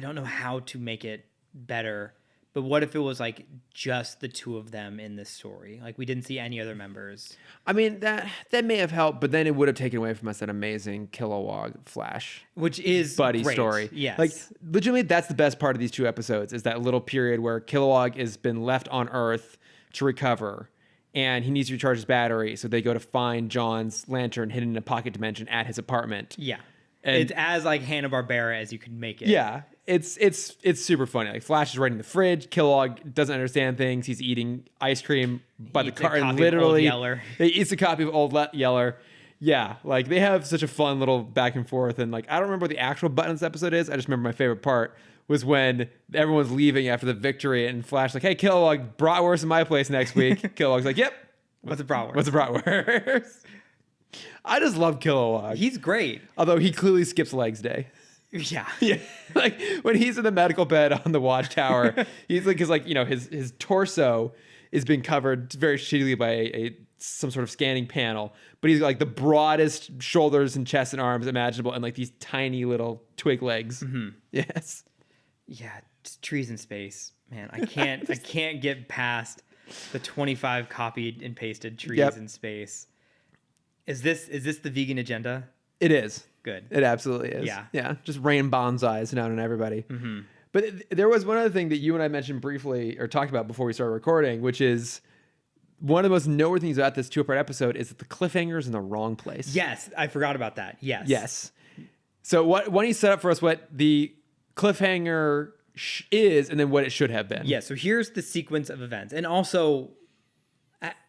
don't know how to make it better, but what if it was like just the two of them in this story? Like we didn't see any other members. I mean, that may have helped, but then it would have taken away from us that amazing Kilowog Flash, which is buddy great. story. Yes. Like legitimately, that's the best part of these two episodes is that little period where Kilowog has been left on Earth to recover, and he needs to recharge his battery. So they go to find John's lantern hidden in a pocket dimension at his apartment. Yeah. And it's as like Hanna-Barbera as you could make it. yeah, it's super funny. Like Flash is right in the fridge. Kilowog doesn't understand things. He's eating ice cream by the Eats a car. copy And of literally, Old Yeller. he eats a copy of Old Yeller. Yeah, like they have such a fun little back and forth. And like I don't remember what the actual button this episode is. I just remember my favorite part was when everyone's leaving after the victory, and Flash like, "Hey, Kilowog, bratwurst in my place next week." Kilowog's like, "Yep." What's a bratwurst? What's a bratwurst? I just love Kilowog. He's great. Although he clearly skips legs day. Yeah. Yeah, like when he's in the medical bed on the watchtower, he's like, his torso is being covered very shittily by some sort of scanning panel, but he's got like the broadest shoulders and chest and arms imaginable, and like these tiny little twig legs. Mm-hmm. Yes. Yeah, just trees in space, man. I can't get past the 25 copied and pasted trees in space. Is this the vegan agenda? It is. Good. It absolutely is. Yeah. Yeah. Just rain bonsais down on everybody. Mm-hmm. But there was one other thing that you and I mentioned briefly or talked about before we started recording, which is one of the most noteworthy things about this 2-part episode is that the cliffhanger is in the wrong place. Yes. I forgot about that. Yes. Yes. So why don't you set up for us what the cliffhanger is and then what it should have been? Yeah. So here's the sequence of events. And also,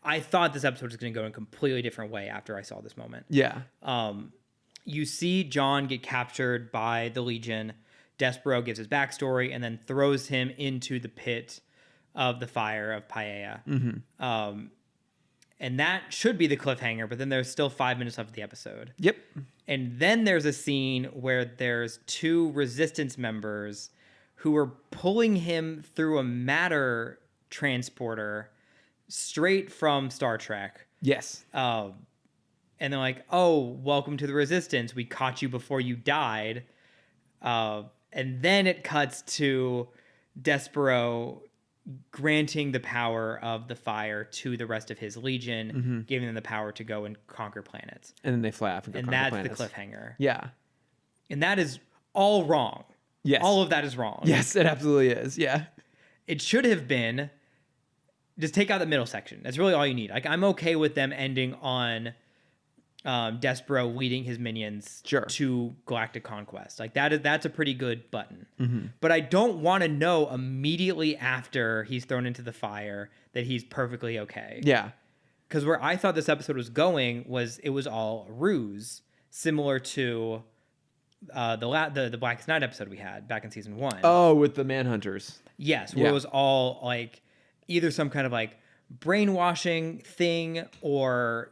I thought this episode was going to go in a completely different way after I saw this moment. Yeah. You see John get captured by the Legion. Despero gives his backstory and then throws him into the pit of the fire of Paella. Mm-hmm. And that should be the cliffhanger, but then there's still 5 minutes left of the episode. Yep. And then there's a scene where there's 2 resistance members who are pulling him through a matter transporter straight from Star Trek. Yes. And they're like, "Oh, welcome to the Resistance. We caught you before you died." And then it cuts to Despero granting the power of the fire to the rest of his Legion, giving them the power to go and conquer planets. And then they fly off and go And conquer that's planets. the cliffhanger. Yeah. And that is all wrong. Yes. All of that is wrong. Yes, it absolutely is. Yeah. It should have been just take out the middle section. That's really all you need. Like I'm okay with them ending on Despero leading his minions to galactic conquest. Like that's a pretty good button. Mm-hmm. But I don't want to know immediately after he's thrown into the fire that he's perfectly okay. Yeah. Because where I thought this episode was going was it was all a ruse, similar to the Blackest Night episode we had back in season 1. Oh, with the Manhunters. Yes, where it was all like either some kind of like brainwashing thing or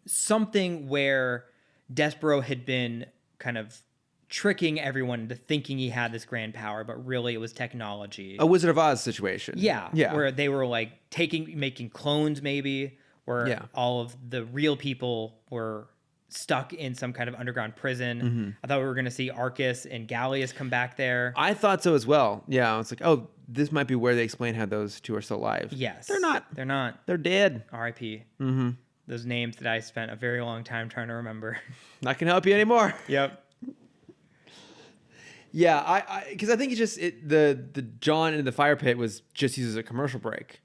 something where Despero had been kind of tricking everyone into thinking he had this grand power, but really it was technology. A Wizard of Oz situation. Yeah. Yeah. Where they were like making clones maybe, where all of the real people were stuck in some kind of underground prison. Mm-hmm. I thought we were going to see Arcus and Gallius come back there. I thought so as well. Yeah. I was like, oh, this might be where they explain how those two are still alive. Yes. They're not. They're not. They're dead. R.I.P. Mm-hmm. Those names that I spent a very long time trying to remember. Not going to help you anymore. Yep. Yeah, because I think it's just the John in the fire pit was just used as a commercial break.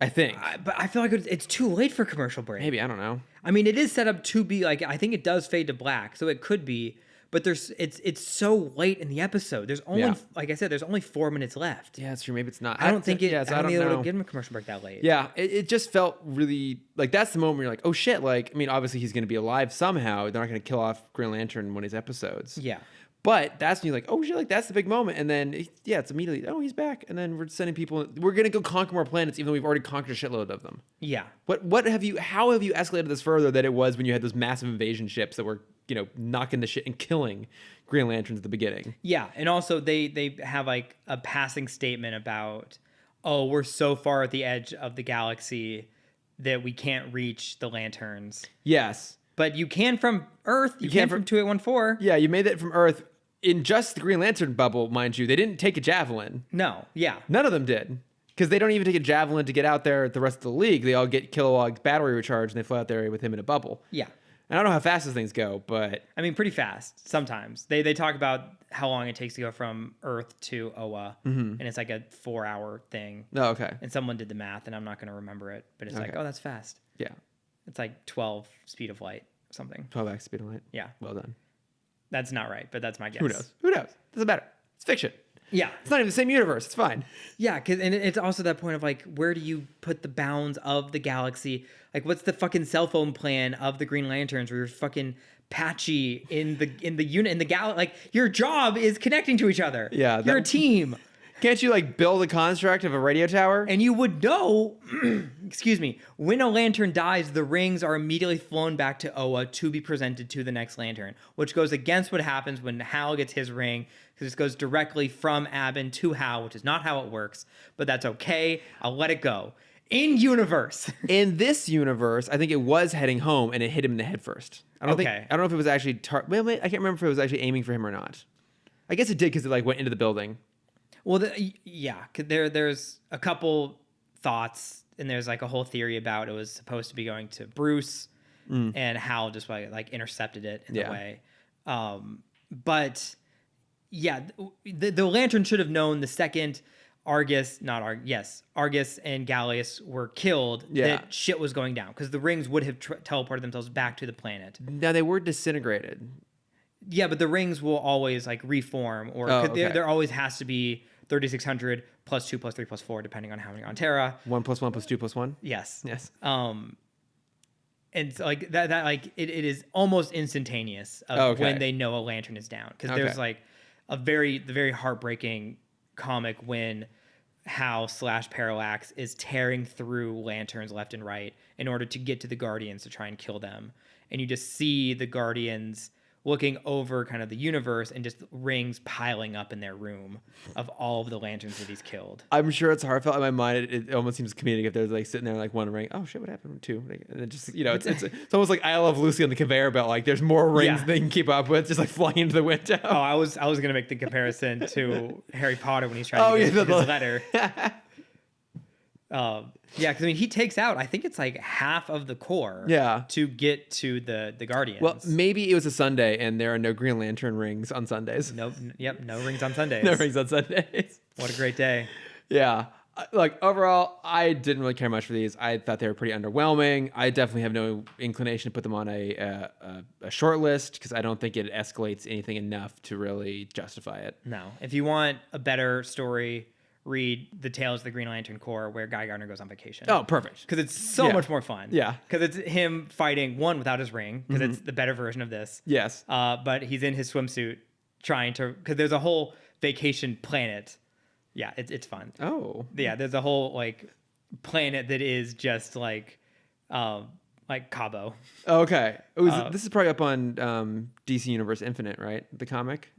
I think. But I feel like it's too late for commercial break. Maybe, I don't know. I mean, it is set up to be like, I think it does fade to black, so it could be, but it's so late in the episode. There's only, like I said, there's only 4 minutes left. Yeah, it's true. Maybe it's not. I don't think it. Yeah, so I don't think know. they would give him a commercial break that late. Yeah, it just felt really like that's the moment where you're like, oh shit! Like, I mean, obviously he's going to be alive somehow. They're not going to kill off Green Lantern in one of his episodes. Yeah. But that's when you're like, oh shit! Like that's the big moment, and then yeah, it's immediately, oh, he's back, and then we're sending people. We're going to go conquer more planets, even though we've already conquered a shitload of them. Yeah. How have you escalated this further than it was when you had those massive invasion ships that were, you know, knocking the shit and killing Green Lanterns at the beginning? Yeah, and also they have like a passing statement about, oh, we're so far at the edge of the galaxy that we can't reach the lanterns. Yes. But you can from Earth. You can from 2814. Yeah, you made that from Earth. In just the Green Lantern bubble, mind you, they didn't take a javelin. No, yeah. None of them did. Because they don't even take a javelin to get out there at the rest of the league. They all get Kilowog's battery recharged and they fly out there with him in a bubble. Yeah. And I don't know how fast those things go, but... I mean, pretty fast sometimes. They talk about how long it takes to go from Earth to Oa, and it's like a 4-hour thing. Oh, okay. And someone did the math, and I'm not going to remember it, but it's like, oh, that's fast. Yeah. It's like 12 speed of light or something. 12x speed of light. Yeah. Well done. That's not right, but that's my guess. Who knows? Doesn't matter. It's fiction. Yeah. It's not even the same universe. It's fine. Yeah, and it's also that point of like, where do you put the bounds of the galaxy? Like, what's the fucking cell phone plan of the Green Lanterns where you're fucking patchy in the unit, in the galaxy? Like, your job is connecting to each other. Yeah. You're a team. Can't you, like, build a construct of a radio tower? And you would know, excuse me, when a lantern dies, the rings are immediately flown back to Oa to be presented to the next lantern, which goes against what happens when Hal gets his ring, because it goes directly from Abin to Hal, which is not how it works, but that's okay. I'll let it go. In universe. In this universe, I think it was heading home and it hit him in the head first. I don't know if it was actually, I can't remember if it was actually aiming for him or not. I guess it did because it like went into the building. Well, yeah, there's a couple thoughts, and there's like a whole theory about it was supposed to be going to Bruce, and Hal just like intercepted it in the way. But yeah, the Lantern should have known the second Argus and Gallius were killed that shit was going down, because the rings would have teleported themselves back to the planet. Now they were disintegrated. Yeah, but the rings will always like reform, or there always has to be 3600 plus 2 plus 3 plus 4, depending on how many on Terra. 1 plus 1 plus 2 plus 1. Yes. And so like that like it is almost instantaneous of when they know a lantern is down, because there's like the very heartbreaking comic when Hal / Parallax is tearing through lanterns left and right in order to get to the Guardians to try and kill them, and you just see the Guardians looking over kind of the universe and just rings piling up in their room of all of the lanterns that he's killed. I'm sure it's heartfelt in my mind. It almost seems comedic if there's like sitting there like one ring. Oh shit, what happened to 2? And it just, you know, it's almost like I Love Lucy on the conveyor belt. Like there's more rings they can keep up with, just like flying into the window. Oh, I was gonna make the comparison to Harry Potter when he's trying to get his letter. Yeah, because I mean, he takes out, I think it's like half of the core to get to the Guardians. Well, maybe it was a Sunday and there are no Green Lantern rings on Sundays. No rings on Sundays. No rings on Sundays. What a great day. Yeah. Like, overall, I didn't really care much for these. I thought they were pretty underwhelming. I definitely have no inclination to put them on a short list, because I don't think it escalates anything enough to really justify it. No. If you want a better story, read the Tales of the Green Lantern Corps, where Guy Gardner goes on vacation. Oh, perfect. Because it's so much more fun. Yeah. Because it's him fighting, one, without his ring, because it's the better version of this. Yes. But he's in his swimsuit trying to, because there's a whole vacation planet. Yeah, it's fun. Oh. Yeah, there's a whole like planet that is just like Cabo. Okay. This is probably up on DC Universe Infinite, right? The comic?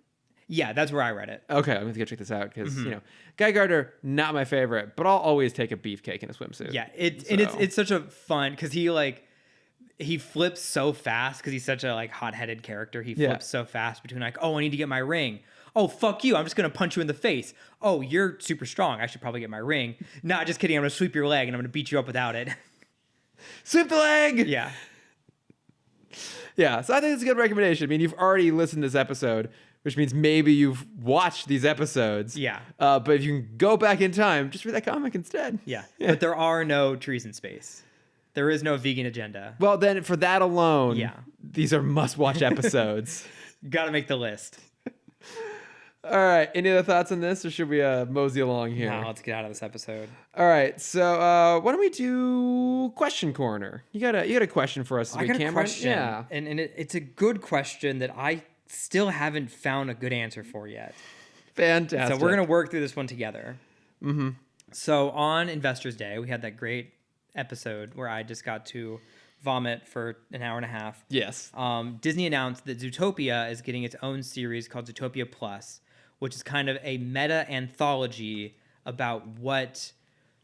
Yeah, that's where I read it. Okay, I'm going to go check this out, because, you know, Guy Gardner, not my favorite, but I'll always take a beefcake in a swimsuit. Yeah, it's such a fun, because he flips so fast, because he's such a like hot-headed character. He flips so fast between like, oh, I need to get my ring. Oh, fuck you, I'm just going to punch you in the face. Oh, you're super strong. I should probably get my ring. Nah, just kidding. I'm going to sweep your leg and I'm going to beat you up without it. Sweep the leg! Yeah. Yeah, so I think it's a good recommendation. I mean, you've already listened to this episode. which means maybe you've watched these episodes. Yeah. But if you can go back in time, just read that comic instead. Yeah. But there are no trees in space. There is no vegan agenda. Well, then for that alone, Yeah. these are must-watch episodes. Got to make the list. All right. Any other thoughts on this, or should we mosey along here? No, let's get out of this episode. All right. So why don't we do question corner? You got a question for us? I got a Cameron? question. Yeah. And it's a good question that I still haven't found a good answer for yet. Fantastic. So we're going to work through this one together. Mm-hmm. So on Investors Day, we had that great episode where I just got to vomit for an hour and a half. Yes. Disney announced that Zootopia is getting its own series called Zootopia Plus, which is kind of a meta anthology about what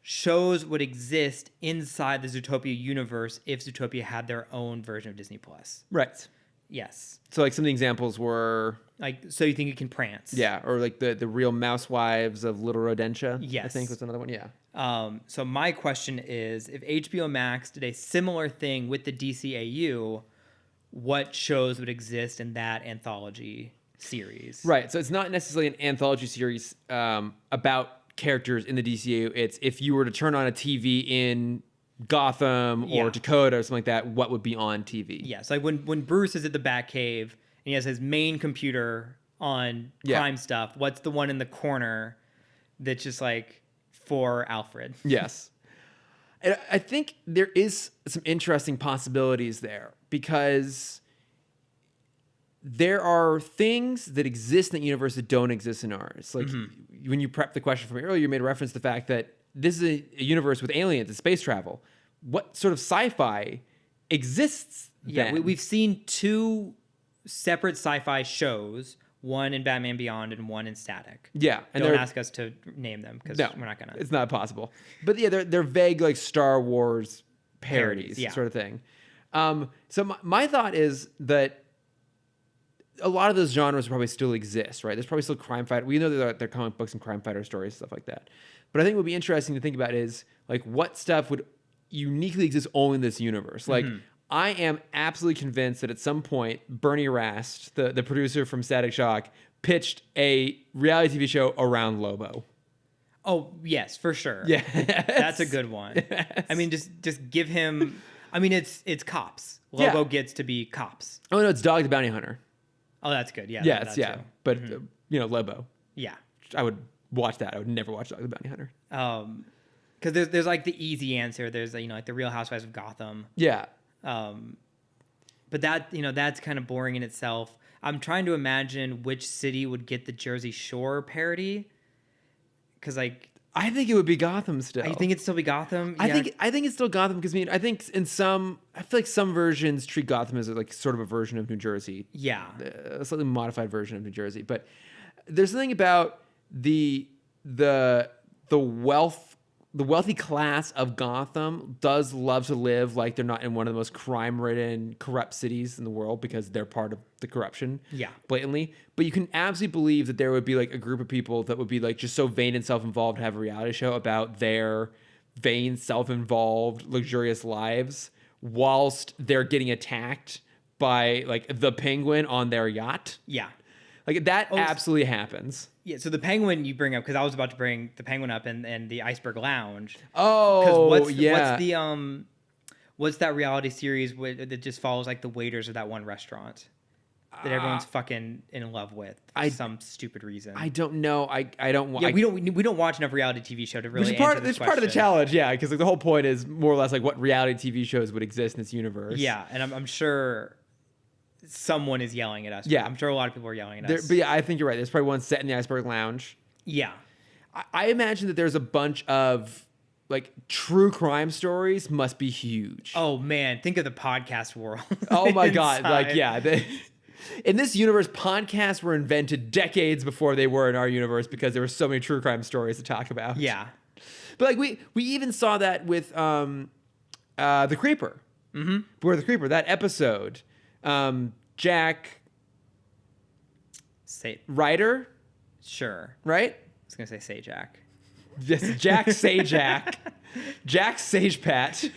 shows would exist inside the Zootopia universe if Zootopia had their own version of Disney Plus. Right. Yes. So like some of the examples were Like, So You Think You Can Prance. yeah, or like the real mouse wives of Little Rodentia. Yes. I think was another one. Yeah. So my question is, if HBO Max did a similar thing with the DCAU, what shows would exist in that anthology series? Right. So it's not necessarily an anthology series about characters in the DCAU. It's if you were to turn on a TV in Gotham or Yeah. Dakota or something like that, what would be on TV? Yes, like when Bruce is at the Batcave and he has his main computer on crime stuff, what's the one in the corner that's just like for Alfred? Yes. And I think there is some interesting possibilities there because there are things that exist in the universe that don't exist in ours. Like when you prepped the question for me earlier, you made a reference to the fact that this is a universe with aliens and space travel. What sort of sci-fi exists Yeah, then? we've seen two separate sci-fi shows, one in Batman Beyond and one in Static. Yeah. And Don't they're- ask us to name them because No, we're not gonna. It's not possible. But yeah, they're vague like Star Wars parodies, Yeah. sort of thing. So my thought is that a lot of those genres probably still exist, right? There's probably still crime fighter. We know that they're comic books and crime fighter stories, stuff like that. But I think what would be interesting to think about is like what stuff would uniquely exist only in this universe. Like I am absolutely convinced that at some point Bernie Rast, the producer from Static Shock, pitched a reality TV show around Lobo. Oh yes, for sure. Yeah, That's a good one. Yes. I mean, just give him. I mean, it's cops. Lobo Yeah. gets to be cops. Oh no, it's Dog the Bounty Hunter. Oh, that's good. Yeah. Yes, that yeah, too. but Lobo. Yeah. I would watch that. I would never watch Dog the Bounty Hunter. Because there's like the easy answer. There's like the Real Housewives of Gotham. Yeah, But that that's kind of boring in itself. I'm trying to imagine which city would get the Jersey Shore parody. Because like, I think it would be Gotham still. you think it'd still be Gotham? I Yeah. think it's still Gotham because I think I feel like some versions treat Gotham as like sort of a version of New Jersey, Yeah. a slightly modified version of New Jersey. But there's something about the wealthy class of Gotham does love to live like they're not in one of the most crime-ridden, corrupt cities in the world because they're part of the corruption. Yeah. Blatantly. But you can absolutely believe that there would be like a group of people that would be like just so vain and self-involved to have a reality show about their vain, self-involved, luxurious lives whilst they're getting attacked by like the Penguin on their yacht. Yeah. Like that absolutely happens. Yeah, so the Penguin you bring up, because I was about to bring the Penguin up and the Iceberg Lounge. Oh, What's yeah. what's that reality series that just follows like the waiters of that one restaurant that everyone's fucking in love with for some stupid reason? I don't know. I don't want. Yeah, we don't watch enough reality TV show to really It's answer this part of the question. challenge, yeah, because like, the whole point is more or less like what reality TV shows would exist in this universe. Yeah, and I'm sure someone is yelling at us. Yeah. I'm sure a lot of people are yelling at us. But yeah, I think you're right. There's probably one set in the Iceberg Lounge. Yeah. I imagine that there's a bunch of like true crime stories must be huge. Oh man, think of the podcast world. Oh my God. Like, inside. yeah. In this universe, podcasts were invented decades before they were in our universe because there were so many true crime stories to talk about. Yeah. But like we even saw that with The Creeper. Mm-hmm. Where The Creeper, that episode, Jack Ryder, Sure. right? I was gonna say Jack. Yes, Jack Sajak. Jack Sagepat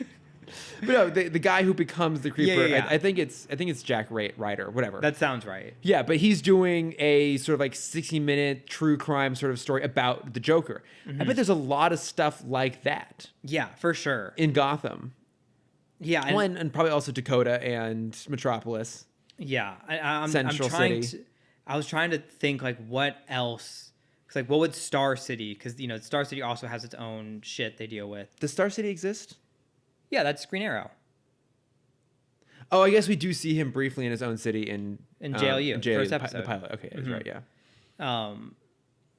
But no, the guy who becomes the creeper, Yeah. I think it's Jack Ryder, whatever. That sounds right. Yeah, but he's doing a sort of like 60-minute true crime sort of story about the Joker. I bet there's a lot of stuff like that Yeah, for sure. in Gotham. Yeah, And probably also Dakota and Metropolis. yeah. I'm Central trying City. I was trying to think like what else. Cause like what would Star City? Because Star City also has its own shit they deal with. Does Star City exist? Yeah, that's Green Arrow. Oh, I guess we do see him briefly in his own city in JLU, JLU, first the episode. pilot. Okay, that's right. Yeah.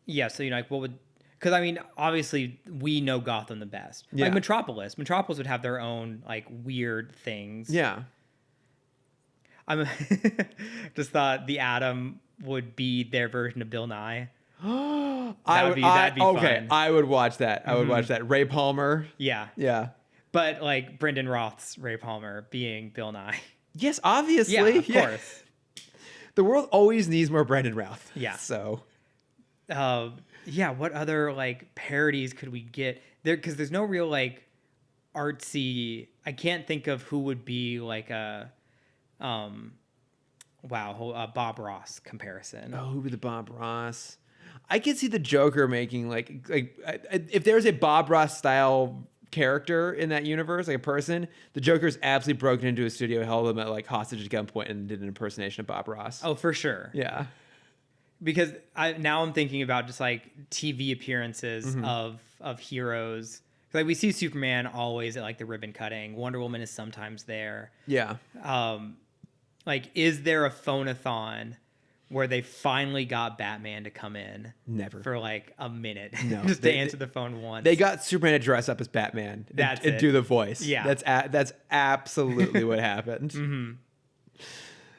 Yeah, so like what would? Because I mean, obviously we know Gotham the best. Yeah. Like Metropolis. Metropolis would have their own like weird things. Yeah. I'm just thought the Atom would be their version of Bill Nye. That'd be okay, fun. I would watch that. I would watch that. Ray Palmer. Yeah. Yeah. But like Brendan Roth's Ray Palmer being Bill Nye. Yes, obviously. Yeah, of course. The world always needs more Brendan Routh. Yeah. So. Yeah. What other like parodies could we get there? Because there's no real like artsy. I can't think of who would be like a, Bob Ross comparison. Oh, who would be the Bob Ross? I could see the Joker making like if there's a Bob Ross style character in that universe, like a person, the Joker's absolutely broken into a studio, held them at like hostage at gunpoint, and did an impersonation of Bob Ross. Oh, for sure. Yeah. Because now I'm thinking about just like TV appearances of heroes. Like we see Superman always at like the ribbon cutting. Wonder Woman is sometimes there. Yeah. Like, is there a phone-a-thon where they finally got Batman to come in? Never. For like a minute. No. Just to answer the phone once. They got Superman to dress up as Batman and do the voice. Yeah. That's absolutely what happened.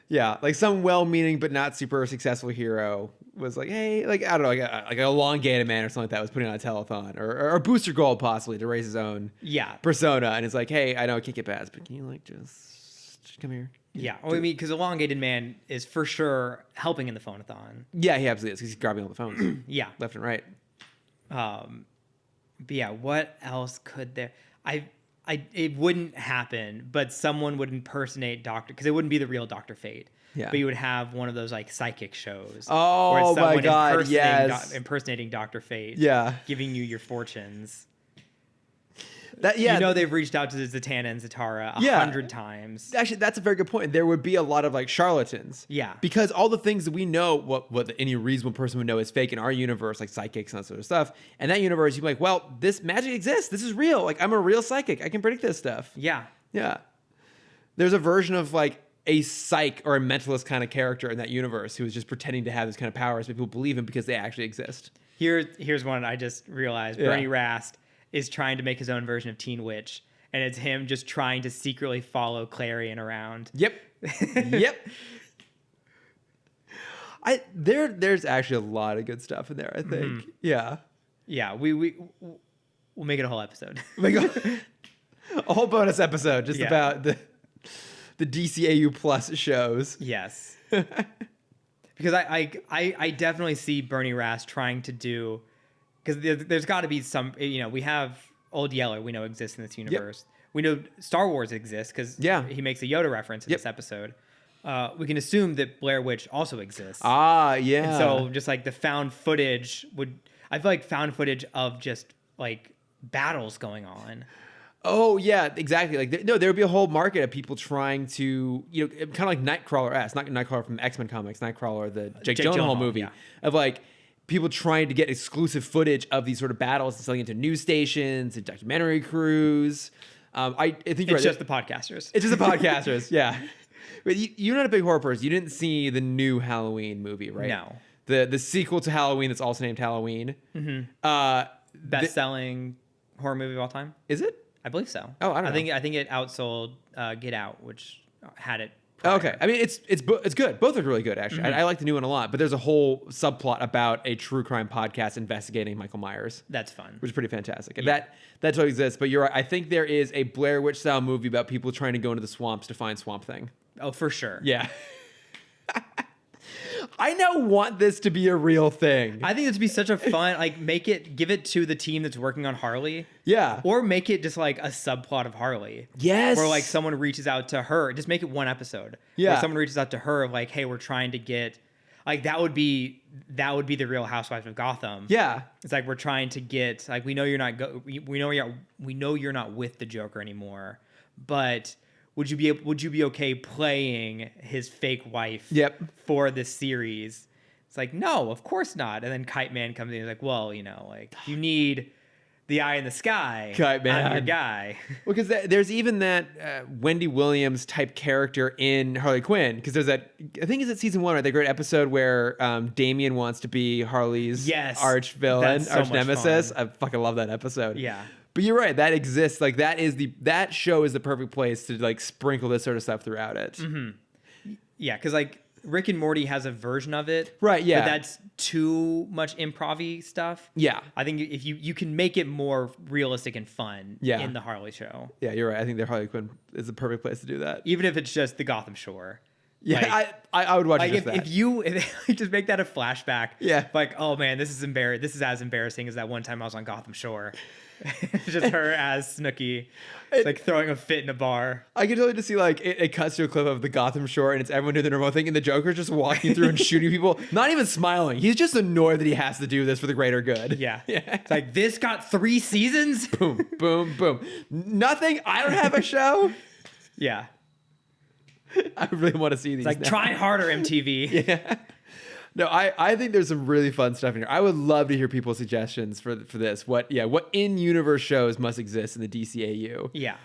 Yeah, like some well-meaning but not super successful hero was like, hey, like I don't know, like an elongated man or something like that was putting on a telethon or Booster Gold possibly to raise his own persona, and it's like, hey, I know I can't get Baz, but can you like just come here? Yeah, well, I mean, because Elongated Man is for sure helping in the phone-a-thon. Yeah, he absolutely is, because he's grabbing all the phones. Yeah, left and right. But yeah, what else could there? It wouldn't happen, but someone would impersonate Doctor, because it wouldn't be the real Dr. Fate. Yeah. But you would have one of those like psychic shows. Oh my God! Yes. Impersonating Dr. Fate. Yeah. Giving you your fortunes. That they've reached out to Zatanna and Zatara 100 times. Actually, that's a very good point. There would be a lot of like charlatans. Yeah. Because all the things that we know, what any reasonable person would know is fake in our universe, like psychics and that sort of stuff. And that universe, you'd be like, well, this magic exists. This is real. Like, I'm a real psychic. I can predict this stuff. Yeah. Yeah. There's a version of like a psych or a mentalist kind of character in that universe who is just pretending to have this kind of powers, but people believe him because they actually exist. Here's one I just realized. Yeah. Bernie Rast is trying to make his own version of Teen Witch, and it's him just trying to secretly follow Clarion around. Yep. Yep. There's actually a lot of good stuff in there, I think. Yeah. Yeah, we'll make it a whole episode. A whole bonus episode just about the DCAU plus shows. Yes. Because I definitely see Bernie Rast trying to do, because there's got to be some, we have Old Yeller we know exists in this universe. Yep. We know Star Wars exists because he makes a Yoda reference in this episode. We can assume that Blair Witch also exists. Ah, yeah. And so just like the found footage I feel like found footage of just like battles going on. Oh yeah, exactly. Like there would be a whole market of people trying to, kind of like Nightcrawler-esque, not Nightcrawler from X-Men comics, Nightcrawler, the Jake Gyllenhaal movie, of like people trying to get exclusive footage of these sort of battles and selling it to news stations and documentary crews. I think it's just the podcasters. It's just the podcasters, yeah. But you're not a big horror person. You didn't see the new Halloween movie, right? No. The sequel to Halloween that's also named Halloween. Mm-hmm. Best-selling horror movie of all time? Is it? I believe so. Oh, I don't know. I think it outsold Get Out, which had it prior. Okay. I mean, it's good. Both are really good, actually. I like the new one a lot. But there's a whole subplot about a true crime podcast investigating Michael Myers. That's fun. Which is pretty fantastic. And that totally exists. But you're right. I think there is a Blair Witch style movie about people trying to go into the swamps to find Swamp Thing. Oh, for sure. Yeah. I now want this to be a real thing. I think this would be such a fun, like, give it to the team that's working on Harley. Yeah. Or make it just like a subplot of Harley. Yes. Where like someone reaches out to her. Just make it one episode. Yeah. Where someone reaches out to her of like, hey, we're trying to get, like, that would be the Real Housewives of Gotham. Yeah. It's like, we're trying to get, like, we know you're not with the Joker anymore, but would you be okay playing his fake wife for this series? It's like, no, of course not. And then Kite Man comes in and is like, well, you know, like, you need the eye in the sky. Kite Man. I'm your guy. Well, because there's even that Wendy Williams type character in Harley Quinn. Because there's that, I think it's at season 1, right? The great episode where Damian wants to be Harley's arch villain, arch nemesis. I fucking love that episode. Yeah. But you're right, that exists. Like that show is the perfect place to like sprinkle this sort of stuff throughout it. Mm-hmm. Yeah, because like Rick and Morty has a version of it. Right, yeah. But that's too much improv-y stuff. Yeah. I think if you can make it more realistic and fun in the Harley show. Yeah, you're right. I think the Harley Quinn is the perfect place to do that. Even if it's just the Gotham Shore. Yeah, like, I would watch like just if you just make that a flashback. Yeah. Like, oh man, this is as embarrassing as that one time I was on Gotham Shore. Just her as Snooki, like throwing a fit in a bar. I can totally just see like it cuts to a clip of the Gotham Shore and it's everyone doing the normal thing and the Joker's just walking through and shooting people, not even smiling. He's just annoyed that he has to do this for the greater good. Yeah. It's like, this got 3 seasons? Boom, boom, boom. Nothing. I don't have a show. Yeah. I really want to see these. It's like, try harder, MTV. Yeah. No, I think there's some really fun stuff in here. I would love to hear people's suggestions for this. What in-universe shows must exist in the DCAU? Yeah.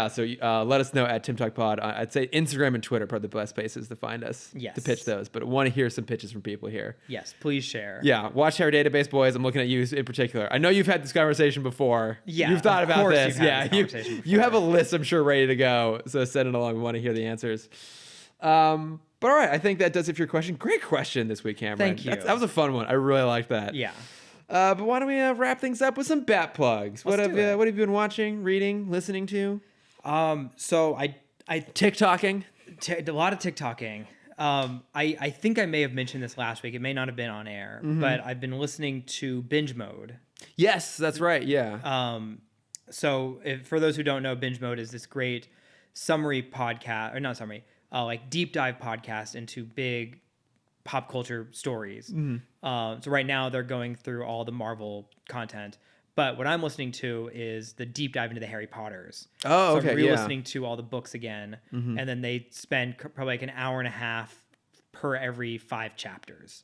So let us know at Timm Talk Pod. I'd say Instagram and Twitter are probably the best places to find us to pitch those. But I want to hear some pitches from people here. Yes, please share. Yeah, watch our database, boys. I'm looking at you in particular. I know you've had this conversation before. Yeah, you've thought about this. You have a list, I'm sure, ready to go. So send it along. We want to hear the answers. But all right, I think that does it for your question. Great question this week, Cameron. Thank you. That was a fun one. I really liked that. Yeah. But why don't we wrap things up with some bat plugs? What have you been watching, reading, listening to? So I TikToking. A lot of TikToking. I think I may have mentioned this last week. It may not have been on air, but I've been listening to Binge Mode. Yes, that's right. Yeah. So for those who don't know, Binge Mode is this great summary podcast, or not summary, like deep dive podcast into big pop culture stories. So right now they're going through all the Marvel content. But what I'm listening to is the deep dive into the Harry Potters. Oh, okay, So I'm re-listening to all the books again. And then they spend probably like an hour and a half per every 5 chapters.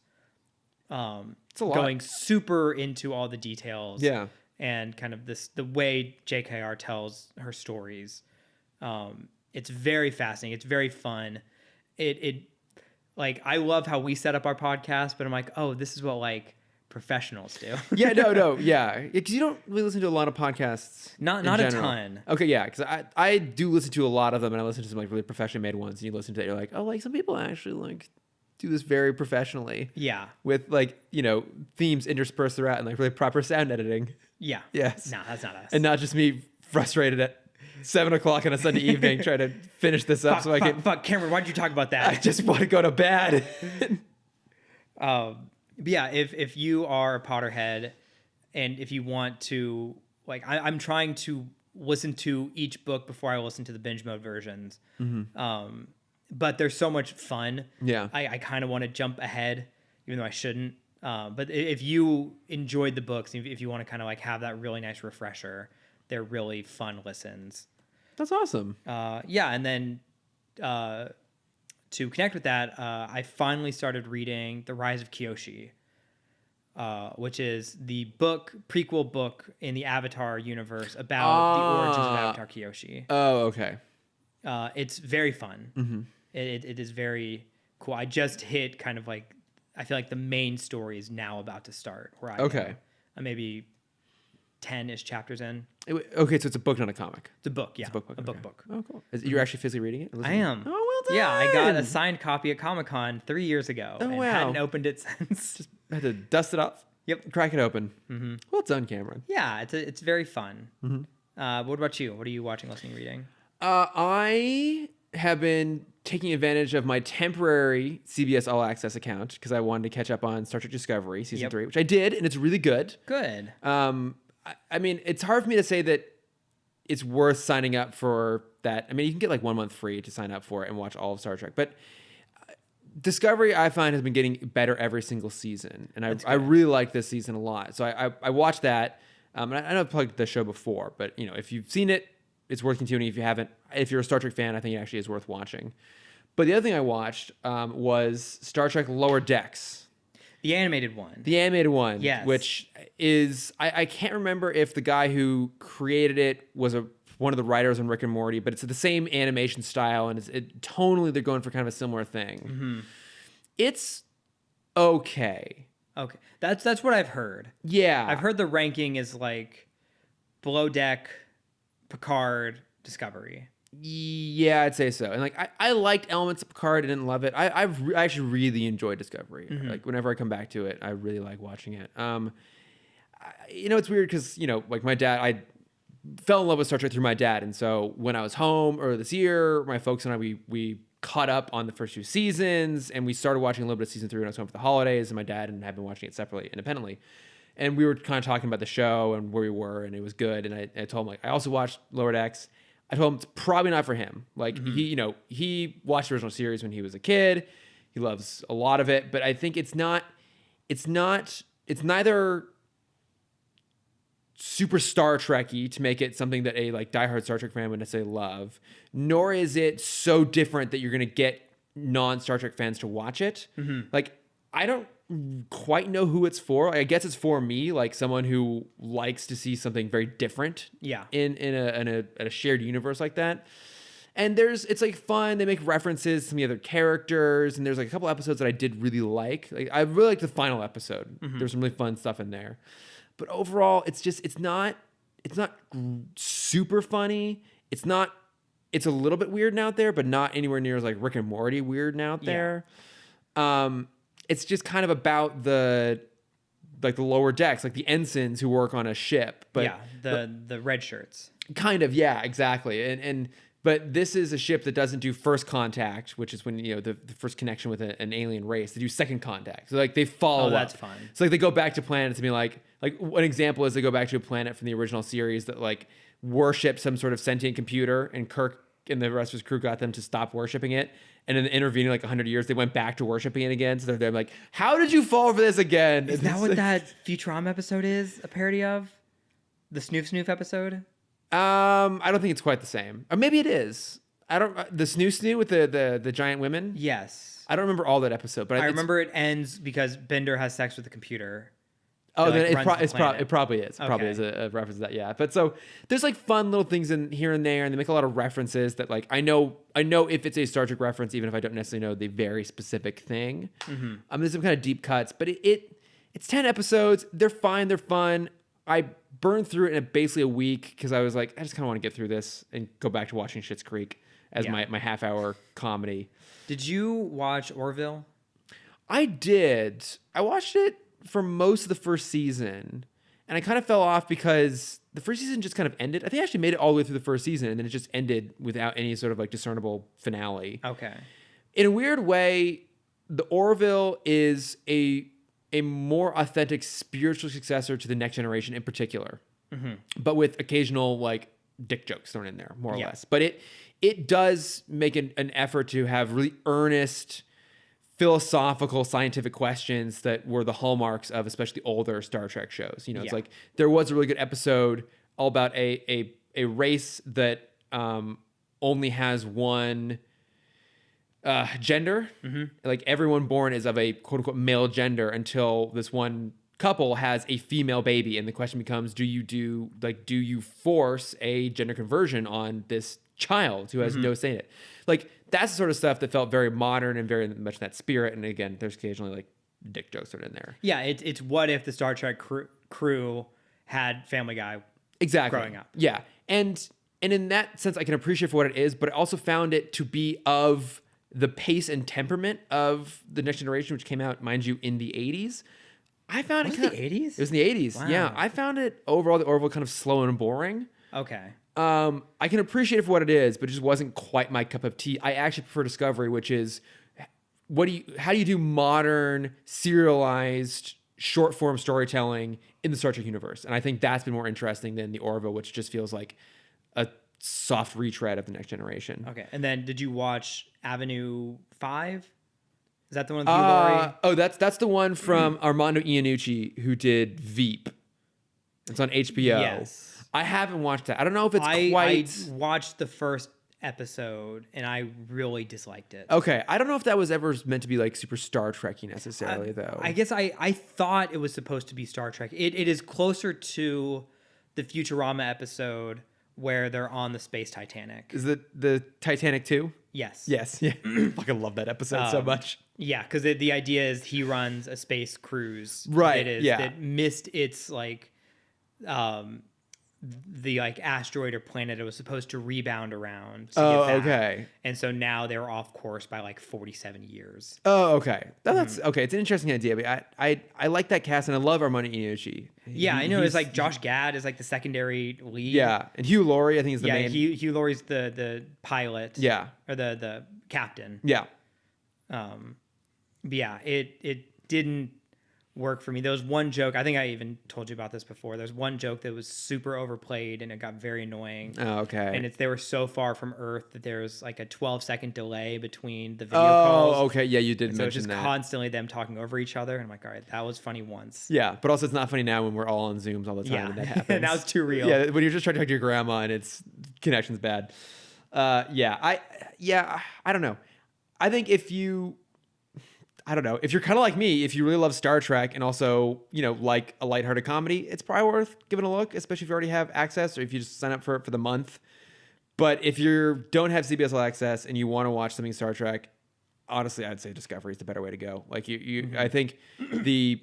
It's a lot. Going super into all the details. Yeah. And kind of the way JKR tells her stories. It's very fascinating. It's very fun. It like, I love how we set up our podcast, but I'm like, oh, this is what like professionals do. Yeah. Because you don't really listen to a lot of podcasts. Not a ton. Okay, yeah. Because I do listen to a lot of them, and I listen to some like really professionally made ones. And you listen to it, you're like, oh, like some people actually like do this very professionally. Yeah. With like, themes interspersed throughout and like really proper sound editing. Yeah. Yes. No, that's not us. And not just me frustrated at 7:00 on a Sunday evening trying to finish this up so I can. Fuck, Cameron, why'd you talk about that? I just want to go to bed. But yeah, if you are a Potterhead and if you want to, like, I'm trying to listen to each book before I listen to the binge mode versions. But there's so much fun. Yeah. I kind of want to jump ahead, even though I shouldn't. But if you enjoyed the books, if you want to kind of like have that really nice refresher, they're really fun listens. That's awesome. Yeah, and then to connect with that, I finally started reading The Rise of Kyoshi, which is the prequel book in the Avatar universe about the origins of Avatar Kyoshi. Oh, okay. It's very fun. It is very cool. I just hit kind of like, I feel like the main story is now about to start. Where I'm maybe 10-ish chapters in. Okay, so it's a book, not a comic. It's a book, yeah. It's a book. A book. Oh, cool. You're actually physically reading it? I am. Oh, well done. Yeah, I got a signed copy at Comic-Con 3 years ago. Oh, and wow. hadn't opened it since. Just had to dust it off. Yep. Crack it open. Well done, Cameron. Yeah, it's very fun. What about you? What are you watching, listening, reading? I have been taking advantage of my temporary CBS All Access account because I wanted to catch up on Star Trek Discovery season 3, which I did, and it's really good. Good. I mean, it's hard for me to say that it's worth signing up for that. I mean, you can get like 1 month free to sign up for it and watch all of Star Trek, but Discovery, I find, has been getting better every single season, and I really like this season a lot. So I watched that. And I know I've plugged the show before, but if you've seen it, it's worth continuing. If you haven't, if you're a Star Trek fan, I think it actually is worth watching. But the other thing I watched was Star Trek Lower Decks. The animated one. The animated one. Yes. Which is, I can't remember if the guy who created it was one of the writers on Rick and Morty, but it's the same animation style, and tonally they're going for kind of a similar thing. Mm-hmm. It's okay. Okay. That's what I've heard. Yeah. I've heard the ranking is like Below Deck, Picard, Discovery. Yeah, I'd say so. And like I liked elements of Picard. I didn't love it. I actually really enjoyed Discovery. Mm-hmm. Like whenever I come back to it, I really like watching it. It's weird because like my dad, I fell in love with Star Trek through my dad, and so when I was home earlier this year, my folks and I we caught up on the first 2 seasons, and we started watching a little bit of season 3 when I was home for the holidays, and my dad and I have been watching it separately, independently. And we were kind of talking about the show and where we were, and it was good. And I told him, like, I also watched Lower Decks. I told him it's probably not for him. Like, mm-hmm. he watched the original series when he was a kid. He loves a lot of it, but I think it's neither super Star Trek-y to make it something that a like diehard Star Trek fan would necessarily love, nor is it so different that you're going to get non-Star Trek fans to watch it. Mm-hmm. Like, I don't quite know who it's for. I guess it's for me, like someone who likes to see something very different. Yeah. In a shared universe like that. And it's like fun. They make references to some of the other characters, and there's like a couple episodes that I did really like. Like I really liked the final episode. Mm-hmm. There's some really fun stuff in there. But overall, it's not super funny. It's a little bit weird and out there, but not anywhere near as like Rick and Morty weird and out there. It's just kind of about the lower decks, like the ensigns who work on a ship. But the red shirts. Kind of, yeah, exactly. But this is a ship that doesn't do first contact, which is when the first connection with an alien race. They do second contact. So like they follow up. That's fun. So like they go back to planets and be like one example is they go back to a planet from the original series that like worshipped some sort of sentient computer, and Kirk and the rest of his crew got them to stop worshiping it. And in the intervening like 100 years, they went back to worshiping it again. So they're like, how did you fall for this again? Is that what that Futurama episode is a parody of? The Snoof episode? I don't think it's quite the same. Or maybe it is. I don't. The Snoo with the giant women. Yes. I don't remember all that episode, but I remember it ends because Bender has sex with the computer. Oh, then it probably is. It probably is. Okay. Probably is a reference to that. Yeah. But so there's like fun little things in here and there, and they make a lot of references that like I know if it's a Star Trek reference, even if I don't necessarily know the very specific thing. Mm-hmm. There's some kind of deep cuts, but it's 10 episodes. They're fine. They're fun. I burned through it in basically a week because I was like, I just kind of want to get through this and go back to watching Schitt's Creek as my half-hour comedy. Did you watch Orville? I did. I watched it for most of the first season, and I kind of fell off because the first season just kind of ended. I think I actually made it all the way through the first season, and then it just ended without any sort of like discernible finale. Okay. In a weird way, the Orville is a more authentic spiritual successor to the Next Generation in particular, but with occasional like dick jokes thrown in there, more or less. But it does make an effort to have really earnest, philosophical, scientific questions that were the hallmarks of especially older Star Trek shows. It's like there was a really good episode all about a race that only has one gender. Mm-hmm. Like everyone born is of a quote unquote male gender until this one couple has a female baby, and the question becomes, do you force a gender conversion on this child who has no say in it? Like that's the sort of stuff that felt very modern and very much in that spirit. And again, there's occasionally like dick jokes thrown in there. Yeah, it's what if the Star Trek crew had Family Guy growing up. Yeah, and in that sense, I can appreciate for what it is, but I also found it to be of the pace and temperament of the Next Generation, which came out, mind you, in the 80s. I found it the 80s? It was in the 80s. Wow. Yeah, I found it overall the Orville kind of slow and boring. Okay. I can appreciate it for what it is, but it just wasn't quite my cup of tea. I actually prefer Discovery, which is how do you do modern serialized short form storytelling in the Star Trek universe? And I think that's been more interesting than the Orville, which just feels like a soft retread of the Next Generation. Okay. And then did you watch Avenue 5? Is that the one with Hugh Laurie? Oh, that's the one from Armando Iannucci, who did Veep. It's on HBO. Yes. I haven't watched that. I don't know if it's quite. I watched the first episode and I really disliked it. Okay, I don't know if that was ever meant to be like super Star Trekky necessarily, though. I guess I thought it was supposed to be Star Trek. It is closer to the Futurama episode where they're on the space Titanic. Is it the Titanic 2? Yes. Yes. Yeah. Fucking love that episode so much. Yeah, because the idea is he runs a space cruise. Right. That missed its like the like asteroid or planet it was supposed to rebound around. To get back. Okay. And so now they're off course by like 47 years. Oh, okay. That's okay. It's an interesting idea, but I like that cast and I love Armando Iannucci. Yeah, I know. It's like Josh Gad is like the secondary lead. Yeah, and Hugh Laurie I think is the main. Hugh Laurie's the pilot. Yeah. Or the captain. Yeah. But yeah, it didn't work for me. There was one joke, I think I even told you about this before. There's one joke that was super overplayed and it got very annoying. Oh, okay. And they were so far from Earth that there was like a 12-second delay between the video calls. Oh, okay. Yeah, you did So mention it's just that. constantly them talking over each other. And I'm like, all right, that was funny once. Yeah, but also it's not funny now when we're all on Zooms all the time Yeah. and that happens. Now it's too real. Yeah, when you're just trying to talk to your grandma and it's connection's bad. I don't know. I think if you're kind of like me, if you really love Star Trek and also, like a lighthearted comedy, it's probably worth giving a look, especially if you already have access or if you just sign up for the month. But if you don't have CBS All Access and you want to watch something Star Trek, honestly, I'd say Discovery is the better way to go. Like I think the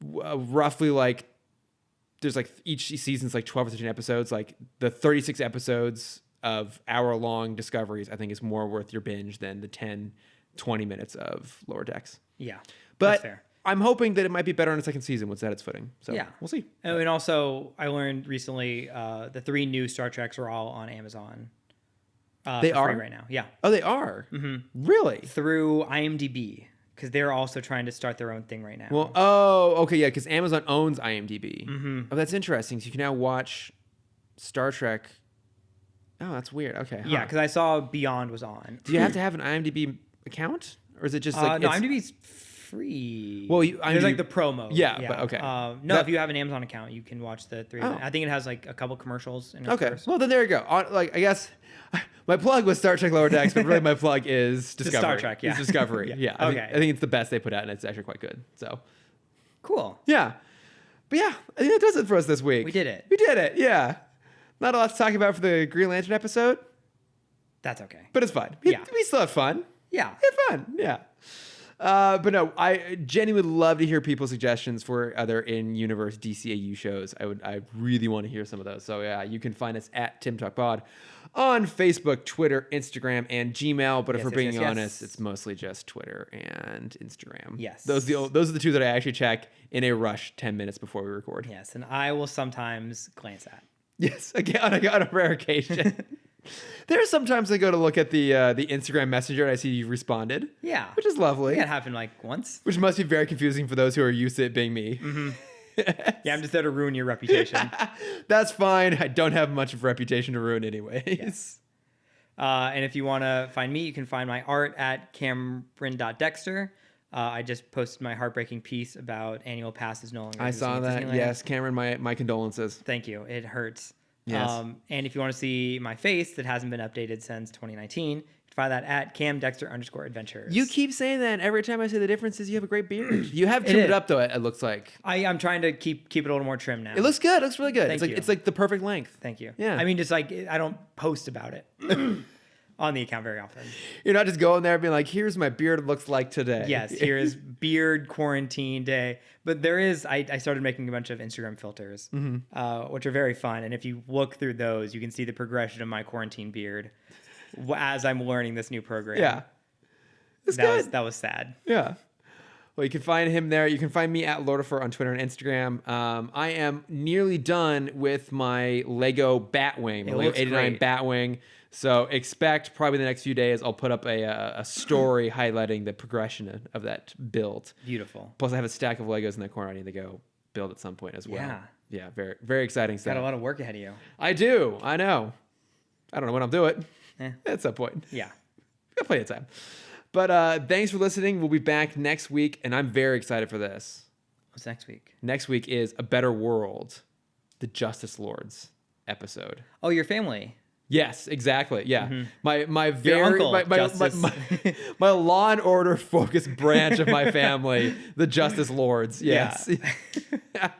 roughly like there's like each season's like 12 or 13 episodes. Like the 36 episodes of hour-long Discoveries, I think is more worth your binge than the 10-20 minutes of Lower Decks. Yeah. But that's fair. I'm hoping that it might be better on a second season once it's at its footing. So Yeah. we'll see. And also, I learned recently the 3 new Star Treks are all on Amazon. They for are? free right now. Yeah. Oh, they are? Mm-hmm. Really? Through IMDb, because they're also trying to start their own thing right now. Well, okay, yeah, because Amazon owns IMDb. Mm-hmm. Oh, that's interesting. So you can now watch Star Trek. Oh, that's weird. Okay. Huh. Yeah, because I saw Beyond was on. Do you have to have an IMDb account? Or is it just like... no, IMDb's free. Well, there's like the promo. Yeah, but okay. If you have an Amazon account, you can watch the 3 of them. I think it has like a couple commercials in it Okay. first. Well, then there you go. I guess my plug was Star Trek Lower Decks, but really my plug is Discovery. Star Trek, yeah. It's Discovery. Yeah. Okay. I think it's the best they put out, and it's actually quite good. So, Cool. yeah. But yeah, I think that does it for us this week. We did it. We did it, yeah. Not a lot to talk about for the Green Lantern episode, That's okay. but it's fun. Yeah. We still had fun. Yeah. We had fun, yeah. But no, I genuinely would love to hear people's suggestions for other in-universe DCAU shows. I really want to hear some of those. So yeah, you can find us at Timm Talk Pod on Facebook, Twitter, Instagram, and Gmail. But if we're being honest, it's mostly just Twitter and Instagram. Yes. Those are the two that I actually check in a rush 10 minutes before we record. Yes, and I will sometimes glance at. Yes, again, on a rare occasion. There are sometimes I go to look at the Instagram Messenger and I see you've responded. Yeah. Which is lovely. That happened like once. Which must be very confusing for those who are used to it being me. Mm-hmm. Yeah, I'm just there to ruin your reputation. That's fine. I don't have much of a reputation to ruin anyways. Yes. And if you want to find me, you can find my art at Cameron.Dexter. I just posted my heartbreaking piece about annual passes no longer. I saw that. Disneyland. Yes, Cameron, my condolences. Thank you. It hurts. Yes. And if you want to see my face that hasn't been updated since 2019, you can find that at CamDexter_adventures. You keep saying that. Every time I say the difference is you have a great beard. You have trimmed it up though. It looks like. I'm trying to keep it a little more trim now. It looks good. It looks really good. Thank you. It's like the perfect length. Thank you. Yeah. I mean, just like I don't post about it on the account very often. You're not just going there and being like, "Here's my beard looks like today." Yes, here is beard quarantine day. But there is, I started making a bunch of Instagram filters, which are very fun. And if you look through those, you can see the progression of my quarantine beard as I'm learning this new program. Yeah. It's good. That was sad. Yeah. Well, you can find him there. You can find me at Lordifer on Twitter and Instagram. I am nearly done with my Lego Batwing, my Lego 89 Batwing. So expect probably the next few days I'll put up a story highlighting the progression of that build. Beautiful. Plus I have a stack of Legos in the corner I need to go build at some point as well. Yeah. Yeah, very, very exciting stuff. Got a lot of work ahead of you. I do. I know. I don't know when I'll do it. Eh. At some point. Yeah. Got plenty of time. But thanks for listening. We'll be back next week, and I'm very excited for this. What's next week? Next week is A Better World, the Justice Lords episode. Oh, your family. Yes, exactly. Yeah. Mm-hmm. My Your very uncle, my Law and Order focused branch of my family, the Justice Lords. Yes. Yeah.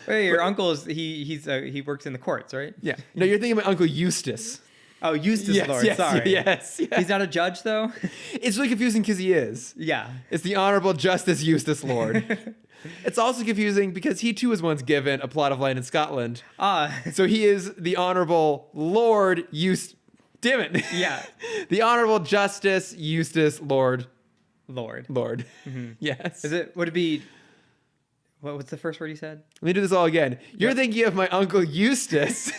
Wait, your uncle is he works in the courts, right? Yeah. No, you're thinking of my Uncle Eustace. Oh, Eustace Lord. Sorry. Yes. He's not a judge, though. It's really confusing because he is. Yeah. It's the Honorable Justice Eustace Lord. It's also confusing because he too was once given a plot of land in Scotland. So he is the Honorable Lord Eustace. Damn it. Yeah. The Honorable Justice Eustace Lord. Lord. Mm-hmm. Yes. Would it be? What's the first word you said? Let me do this all again. You're thinking of my Uncle Eustace.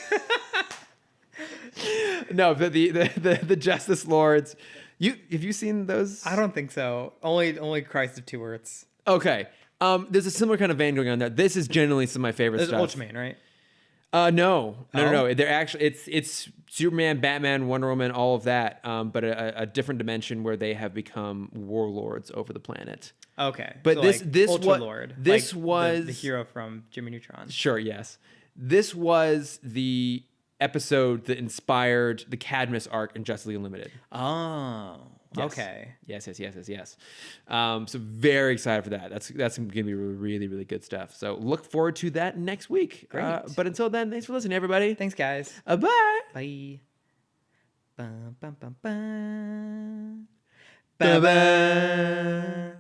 No, the Justice Lords. Have you seen those? I don't think so. Only Christ of Two Earths. Okay. There's a similar kind of vein going on there. This is generally some of my favorite stuff. There's Ultraman, right? No. They're actually it's Superman, Batman, Wonder Woman, all of that. But a different dimension where they have become warlords over the planet. Okay. But so this Ultra Lord. This like was the hero from Jimmy Neutron. Sure. Yes. This was the episode that inspired the Cadmus arc in Justice League Unlimited. Oh. Yes. Okay. Yes. So very excited for that. That's going to be really, really good stuff. So look forward to that next week. Great. But until then, thanks for listening, everybody. Thanks, guys. Bye. Bye. Bum, bum, bum, bum. Bye.